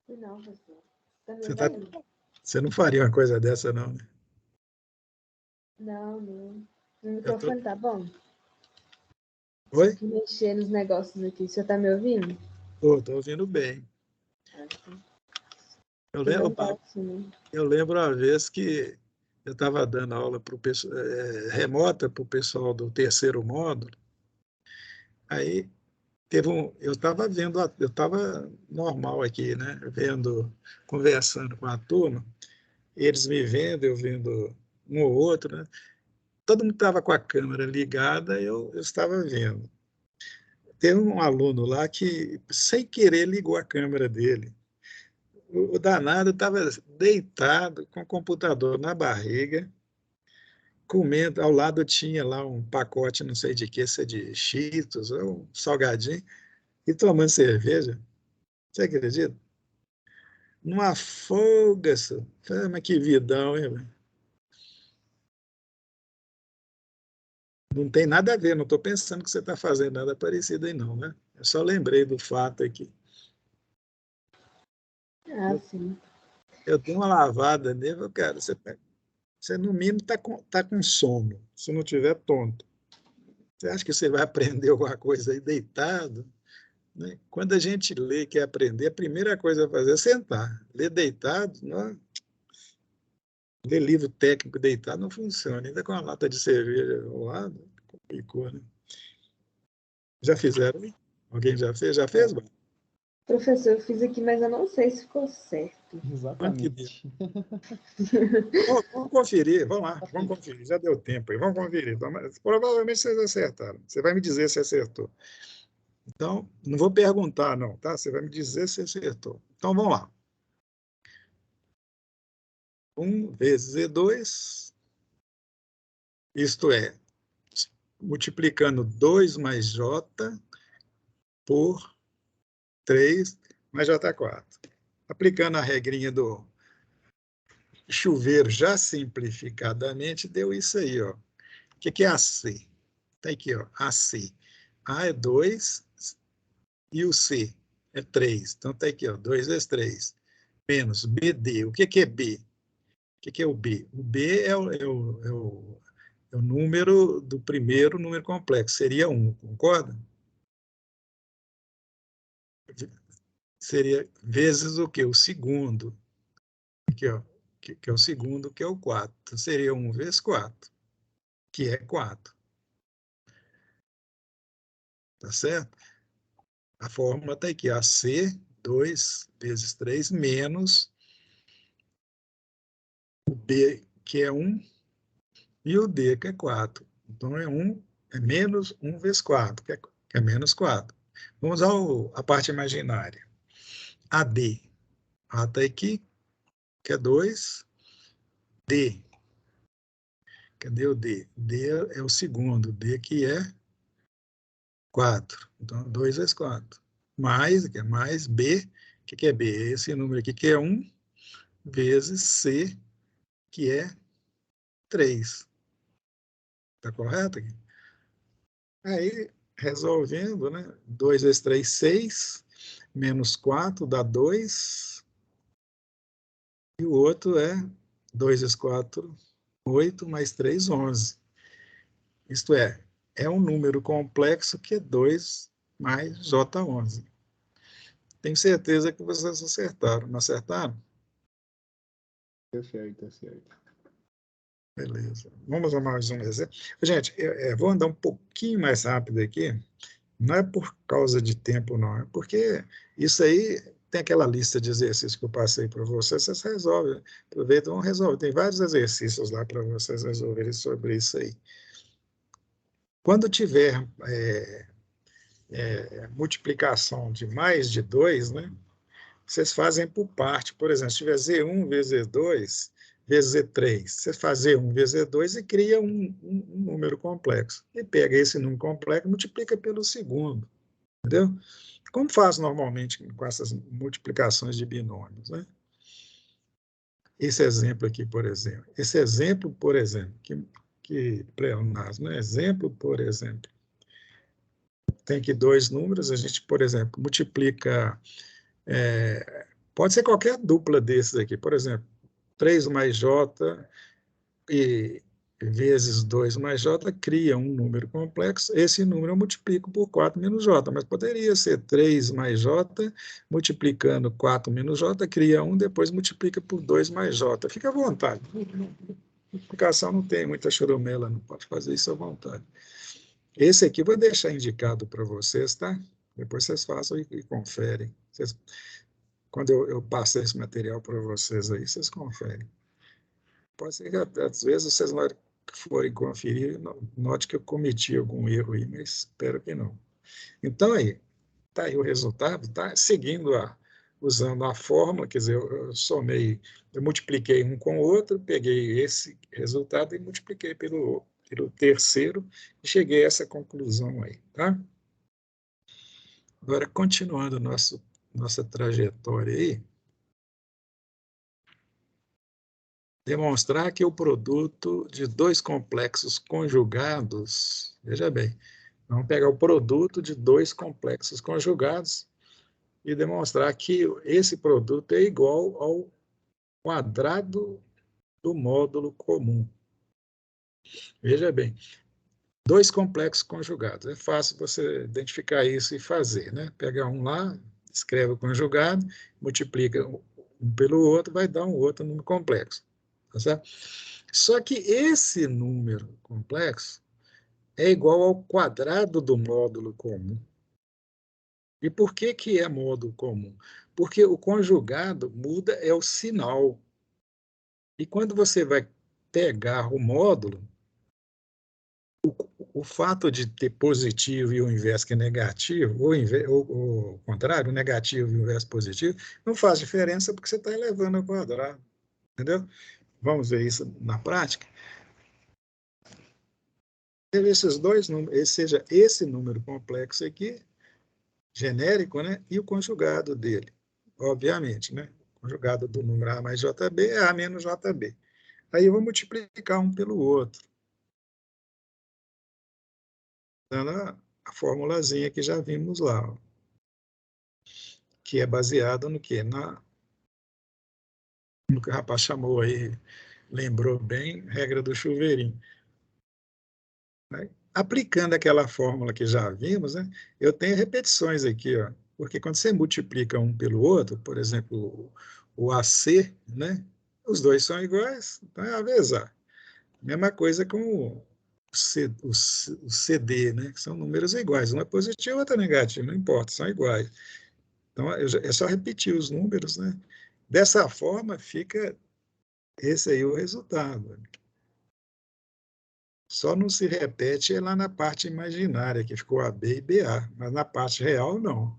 Speaker 4: Não, professor. Tá me
Speaker 1: Você, tá...
Speaker 4: ouvindo?
Speaker 1: Você não faria uma coisa dessa, não, né?
Speaker 4: Não, não. O
Speaker 1: Eu tô...
Speaker 4: microfone tá bom?
Speaker 1: Oi?
Speaker 4: Tem que mexer nos negócios aqui. O senhor tá me ouvindo?
Speaker 1: Estou ouvindo bem. Eu lembro,
Speaker 4: Não tá assim.
Speaker 1: eu lembro uma vez que eu estava dando aula remota para o pessoal do terceiro módulo. Aí eu estava vendo, eu estava normal aqui, né? Conversando com a turma, eles me vendo, eu vendo um ou outro, né? Todo mundo estava com a câmera ligada, eu estava vendo. Teve um aluno lá que, sem querer, ligou a câmera dele. O danado estava deitado com o computador na barriga, comendo. Ao lado tinha lá um pacote, não sei de que, se é de Cheetos ou um salgadinho, e tomando cerveja. Você acredita? Numa folga, só. Mas que vidão, hein, velho? Não tem nada a ver, não estou pensando que você está fazendo nada parecido aí, não, né? Eu só lembrei do fato aqui.
Speaker 4: Ah, sim.
Speaker 1: Eu dei uma lavada nele, cara, você no mínimo tá com sono, se não tiver tonto. Você acha que você vai aprender alguma coisa aí deitado? Né? Quando a gente lê e quer aprender, a primeira coisa a fazer é sentar. Ler deitado, não, ler livro técnico deitado não funciona. Ainda com uma lata de cerveja ao lado, complicou, né? Já fizeram? Alguém já fez? Já fez?
Speaker 4: Professor, eu fiz aqui, mas eu não sei se ficou certo.
Speaker 1: Quanto que deu?
Speaker 3: Exatamente.
Speaker 1: Vamos conferir, vamos lá, vamos conferir. Já deu tempo aí, vamos conferir. Provavelmente vocês acertaram. Você vai me dizer se acertou. Então, não vou perguntar, não, tá? Você vai me dizer se acertou. Então, vamos lá. 1 vezes E2, isto é, multiplicando 2 mais J por 3 mais J4. Aplicando a regrinha do chuveiro já simplificadamente, deu isso aí, ó. O que é AC? Está aqui, ó, AC. A é 2 e o C é 3. Então, está aqui, ó, 2 vezes 3. Menos BD. O que é B? que é o B? O B é o número do primeiro número complexo, seria 1, concorda? Seria vezes o quê? O segundo. Aqui, ó, que é o segundo, que é o 4. Então, seria 1 vezes 4, que é 4. Tá certo? A fórmula está aqui, AC 2 vezes 3 menos o B, que é 1, e o D, que é 4. Então, é menos 1 vezes 4, que é menos 4. Vamos usar a parte imaginária. AD. A está aqui, que é 2. D. Cadê o D? D é o segundo. D que é 4. Então, 2 vezes 4. Mais, que é mais B. O que é B? Esse número aqui que é 1 vezes C, que é 3. Está correto aqui? Aí, resolvendo, né? 2 vezes 3, 6. Menos 4 dá 2. E o outro é 2 vezes 4, 8, mais 3, 11. Isto é um número complexo que é 2 mais J11. Tenho certeza que vocês acertaram. Não acertaram?
Speaker 3: Tá certo, tá certo.
Speaker 1: Beleza. Vamos a mais um exemplo. Gente, vou andar um pouquinho mais rápido aqui. Não é por causa de tempo, não. É porque isso aí tem aquela lista de exercícios que eu passei para vocês. Vocês resolvem. Aproveitam e resolvem. Tem vários exercícios lá para vocês resolverem sobre isso aí. Quando tiver multiplicação de mais de 2, né? Vocês fazem por parte. Por exemplo, se tiver Z1 vezes Z2 vezes Z3, você faz Z1 vezes Z2 e cria um número complexo. E pega esse número complexo e multiplica pelo segundo. Entendeu? Como faz normalmente com essas multiplicações de binômios, né? Esse exemplo aqui, por exemplo. Esse exemplo, por exemplo, que pleonasmo, né? Exemplo, por exemplo. Tem aqui dois números, a gente, por exemplo, multiplica. Pode ser qualquer dupla desses aqui, por exemplo, 3 mais J e vezes 2 mais J cria um número complexo. Esse número eu multiplico por 4 menos J, mas poderia ser 3 mais J, multiplicando 4 menos J, cria 1, depois multiplica por 2 mais J. Fica à vontade. Multiplicação não tem muita churumela, não pode fazer isso à vontade. Esse aqui eu vou deixar indicado para vocês, tá? Depois vocês façam e conferem. Quando eu passo esse material para vocês aí, vocês conferem. Pode ser que às vezes vocês, na hora que forem conferir, note que eu cometi algum erro aí, mas espero que não. Então, aí, está aí o resultado, tá? Usando a fórmula, quer dizer, eu multipliquei um com o outro, peguei esse resultado e multipliquei pelo terceiro e cheguei a essa conclusão aí, tá? Agora, continuando nossa trajetória aí, demonstrar que o produto de dois complexos conjugados, veja bem, vamos pegar o produto de dois complexos conjugados e demonstrar que esse produto é igual ao quadrado do módulo comum. Veja bem, dois complexos conjugados. É fácil você identificar isso e fazer, né? Pega um lá, escreve o conjugado, multiplica um pelo outro, vai dar um outro número complexo. Tá certo? Só que esse número complexo é igual ao quadrado do módulo comum. E por que é módulo comum? Porque o conjugado muda é o sinal. E quando você vai pegar o módulo, o fato de ter positivo e o inverso que é negativo, ou o contrário, o negativo e o inverso positivo, não faz diferença porque você está elevando ao quadrado. Entendeu? Vamos ver isso na prática. Esses dois números, seja esse número complexo aqui, genérico, né? E o conjugado dele, obviamente, né? O conjugado do número A mais JB é A menos JB. Aí eu vou multiplicar um pelo outro, dando a formulazinha que já vimos lá, ó, que é baseada no quê? No que o rapaz chamou aí lembrou bem, regra do chuveirinho. Né? Aplicando aquela fórmula que já vimos, né, eu tenho repetições aqui, ó, porque quando você multiplica um pelo outro, por exemplo, o AC, né, os dois são iguais, então é avezar. Mesma coisa com o CD, né, que são números iguais, um é positivo, outro é negativo, não importa, são iguais. Então, é só repetir os números, né? Dessa forma, fica esse aí o resultado. Só não se repete lá na parte imaginária, que ficou AB e BA, mas na parte real, não.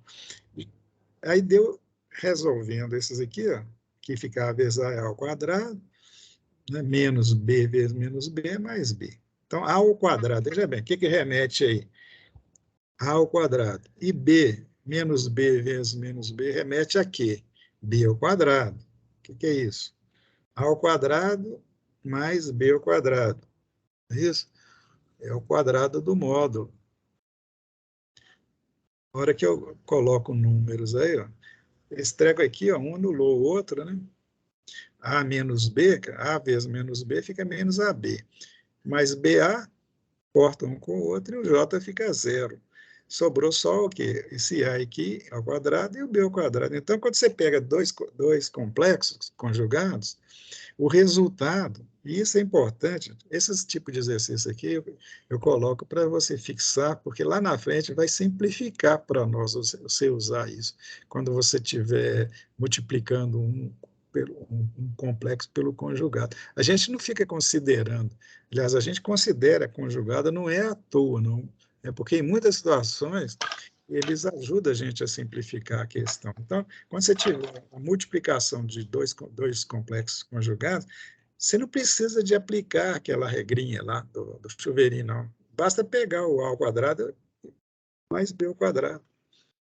Speaker 1: Aí deu, resolvendo esses aqui, ó, que fica A vezes A ao quadrado, né, menos B vezes menos B é mais B. Então, A ao quadrado, veja bem, o que remete aí? A ao quadrado. E B menos B vezes menos B remete a quê? B ao quadrado. O que é isso? A ao quadrado mais B ao quadrado. É isso? É o quadrado do módulo. Na hora que eu coloco números aí, ó, esse treco aqui, ó, um anulou o outro, né? A menos B, A vezes menos B fica menos AB. Mais BA, corta um com o outro e o J fica zero. Sobrou só o quê? Esse A aqui ao quadrado e o B ao quadrado. Então, quando você pega dois complexos conjugados, o resultado, e isso é importante, esse tipo de exercício aqui eu coloco para você fixar, porque lá na frente vai simplificar para nós você usar isso, quando você estiver multiplicando um complexo pelo conjugado. A gente não fica considerando, aliás, a gente considera conjugada não é à toa, não, é porque em muitas situações eles ajudam a gente a simplificar a questão. Então, quando você tiver a multiplicação de dois complexos conjugados, você não precisa de aplicar aquela regrinha lá do chuveirinho, não. Basta pegar o A ao quadrado mais B ao quadrado.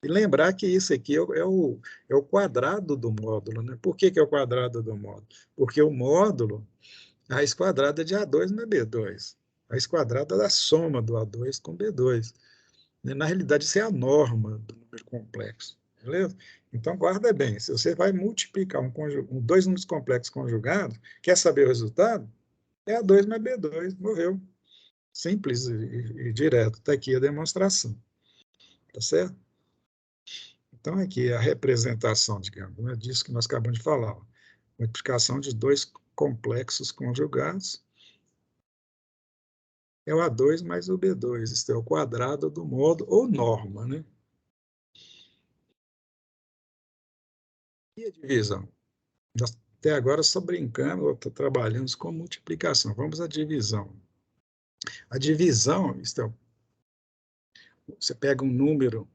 Speaker 1: E lembrar que isso aqui é o quadrado do módulo. Né? Por que é o quadrado do módulo? Porque o módulo, a raiz quadrada é de A2 mais B2. A raiz quadrada é da soma do A2 com B2. Na realidade, isso é a norma do número complexo. Beleza? Então, guarda bem. Se você vai multiplicar dois números complexos conjugados, quer saber o resultado? É A2 mais B2. Morreu. Simples e direto. Está aqui a demonstração. Tá certo? Então, aqui é a representação, digamos, né, disso que nós acabamos de falar. Multiplicação de dois complexos conjugados é o A2 mais o B2. Isso é o quadrado do módulo, ou norma, né? E a divisão? Até agora só brincando, estou trabalhando com multiplicação. Vamos à divisão. A divisão, você pega um número,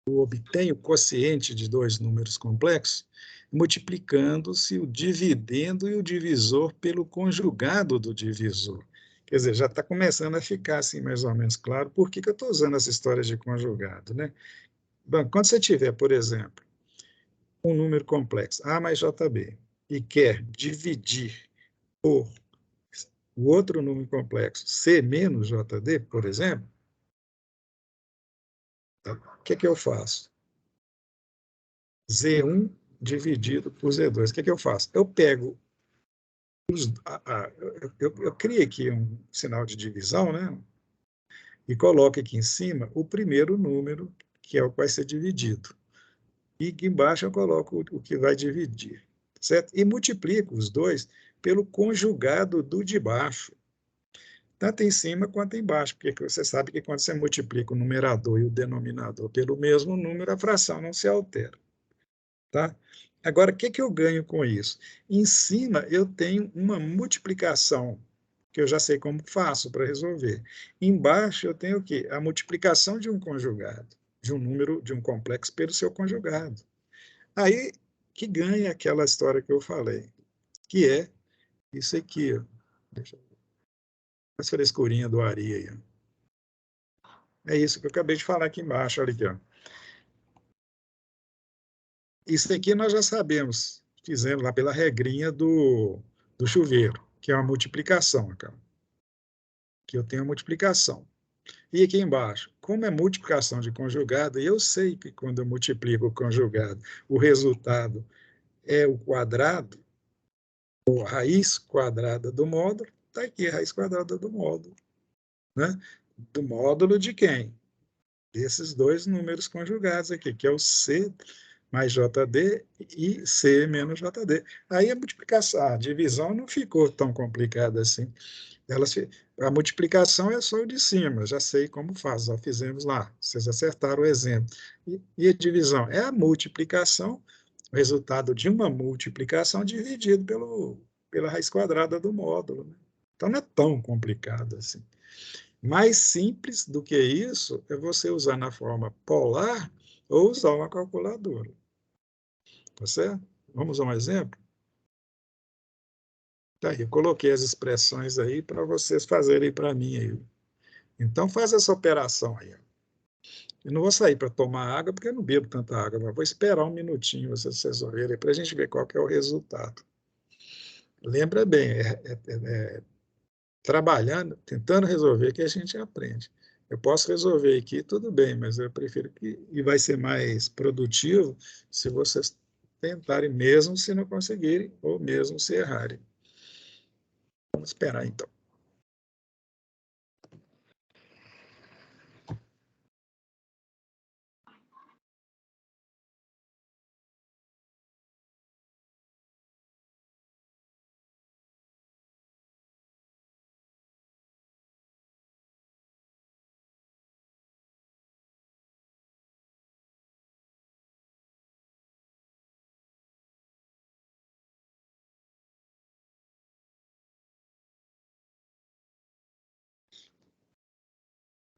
Speaker 1: obtém o quociente de dois números complexos, multiplicando-se o dividendo e o divisor pelo conjugado do divisor. Quer dizer, já está começando a ficar assim mais ou menos claro por que eu estou usando essa história de conjugado. Né? Bom, quando você tiver, por exemplo, um número complexo, A mais JB, e quer dividir por o outro número complexo, C menos JD, por exemplo, o que eu faço? Z1 dividido por Z2. O que eu faço? Eu pego eu criei aqui um sinal de divisão, né? E coloco aqui em cima o primeiro número, que é o que vai ser dividido. E aqui embaixo eu coloco o que vai dividir, certo? E multiplico os dois pelo conjugado do de baixo, tanto em cima quanto embaixo, porque você sabe que quando você multiplica o numerador e o denominador pelo mesmo número, a fração não se altera. Tá? Agora, o que eu ganho com isso? Em cima, eu tenho uma multiplicação, que eu já sei como faço para resolver. Embaixo, eu tenho o quê? A multiplicação de um conjugado, de um número, de um complexo pelo seu conjugado. Aí que ganha aquela história que eu falei, que é isso aqui. Ó. Deixa eu ver. Essa frescurinha do Ari aí. Ó. É isso que eu acabei de falar aqui embaixo. Olha aqui. Ó. Isso aqui nós já sabemos, fizemos lá pela regrinha do chuveiro, que é uma multiplicação. Que eu tenho a multiplicação. E aqui embaixo, como é multiplicação de conjugado, eu sei que quando eu multiplico o conjugado, o resultado é o quadrado, ou raiz quadrada do módulo, está aqui a raiz quadrada do módulo. Né? Do módulo de quem? Desses dois números conjugados aqui, que é o C mais JD e C menos JD. Aí a multiplicação, a divisão não ficou tão complicada assim. A multiplicação é só o de cima, já sei como faz, já fizemos lá, vocês acertaram o exemplo. E a divisão é a multiplicação, o resultado de uma multiplicação dividido pela raiz quadrada do módulo. Né? Então não é tão complicado assim. Mais simples do que isso é você usar na forma polar ou usar uma calculadora. Tá certo? Vamos a um exemplo? Tá aí, eu coloquei as expressões aí para vocês fazerem para mim aí. Então, faz essa operação aí. Eu não vou sair para tomar água, porque eu não bebo tanta água, mas vou esperar um minutinho vocês resolverem para a gente ver qual que é o resultado. Lembra bem, trabalhando, tentando resolver que a gente aprende. Eu posso resolver aqui, tudo bem, mas eu prefiro que... E vai ser mais produtivo se vocês tentarem, mesmo se não conseguirem, ou mesmo se errarem. Vamos esperar, então.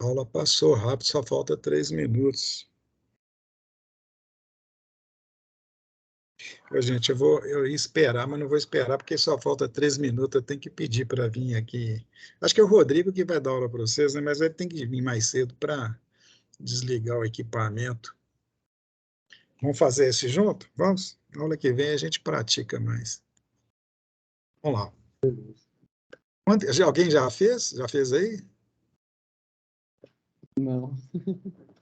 Speaker 1: A aula passou rápido, só falta 3 minutos. Gente, eu ia esperar, mas não vou esperar, porque só falta 3 minutos, eu tenho que pedir para vir aqui. Acho que é o Rodrigo que vai dar aula para vocês, né? Mas ele tem que vir mais cedo para desligar o equipamento. Vamos fazer esse junto? Vamos? Na aula que vem a gente pratica mais. Vamos lá. Alguém já fez? Já fez aí?
Speaker 3: Não,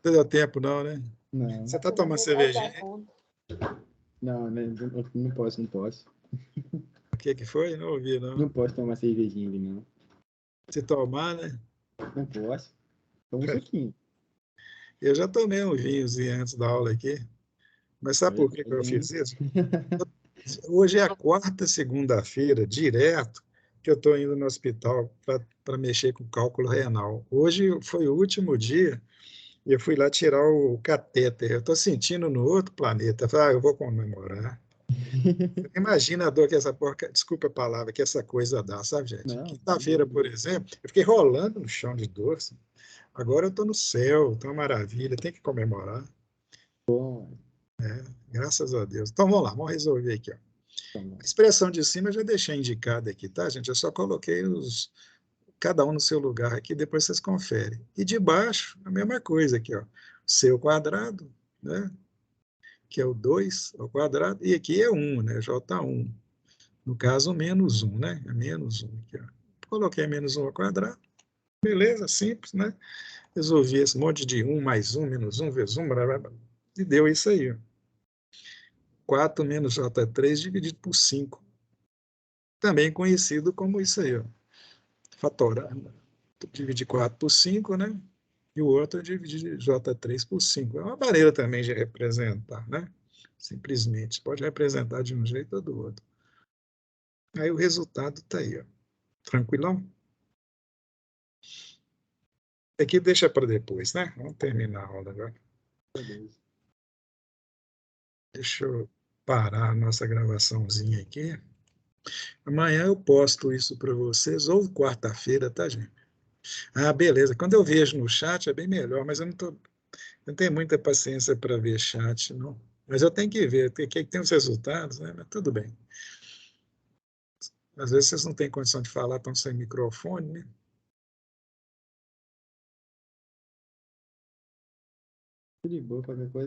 Speaker 1: Não deu tempo, não, né?
Speaker 3: não.
Speaker 1: Você está tomando cervejinha?
Speaker 3: Não, não posso, não posso.
Speaker 1: O que foi? Não ouvi, não.
Speaker 3: Não posso tomar cervejinha ali, não.
Speaker 1: Se tomar, né?
Speaker 3: Não posso. Toma um pouquinho.
Speaker 1: Eu já tomei um vinhozinho antes da aula aqui. Mas sabe por que eu fiz isso? Hoje é a quarta segunda-feira, direto, que eu estou indo no hospital para mexer com cálculo renal. Hoje foi o último dia e eu fui lá tirar o catéter. Eu estou sentindo no outro planeta. Eu falei, eu vou comemorar. Imagina a dor que essa porca, desculpa a palavra, que essa coisa dá, sabe, gente?
Speaker 3: Não,
Speaker 1: Quinta-feira, por exemplo, eu fiquei rolando no chão de dor. Assim. Agora eu estou no céu, estou uma maravilha, tem que comemorar.
Speaker 3: bom.
Speaker 1: Graças a Deus. Então vamos lá, vamos resolver aqui. Ó. A expressão de cima eu já deixei indicada aqui, tá, gente? Eu só coloquei cada um no seu lugar aqui, depois vocês conferem. E de baixo, a mesma coisa aqui, ó. C ao quadrado, né? Que é o 2 ao quadrado, e aqui é 1, né? J1. No caso, menos 1, né? É menos 1 aqui, ó. Coloquei menos 1 ao quadrado. Beleza, simples, né? Resolvi esse monte de 1 mais 1, menos 1, vezes 1, blá, blá, blá, e deu isso aí, ó. 4 menos J3 dividido por 5. Também conhecido como isso aí, ó. Fatorado. Dividir 4 por 5, né? E o outro dividir J3 por 5. É uma maneira também de representar, né? Simplesmente. Pode representar de um jeito ou do outro. Aí o resultado está aí, ó. Tranquilão? Aqui deixa para depois, né? Vamos terminar a aula agora.
Speaker 3: Beleza.
Speaker 1: Deixa eu parar a nossa gravaçãozinha aqui. Amanhã eu posto isso para vocês, ou quarta-feira, tá, gente? Ah, beleza. Quando eu vejo no chat é bem melhor, mas eu não tenho muita paciência para ver chat, não. Mas eu tenho que ver, porque tem os resultados, né? Mas tudo bem. Às vezes vocês não têm condição de falar, estão sem microfone, né?
Speaker 3: Tudo de boa, qualquer coisa.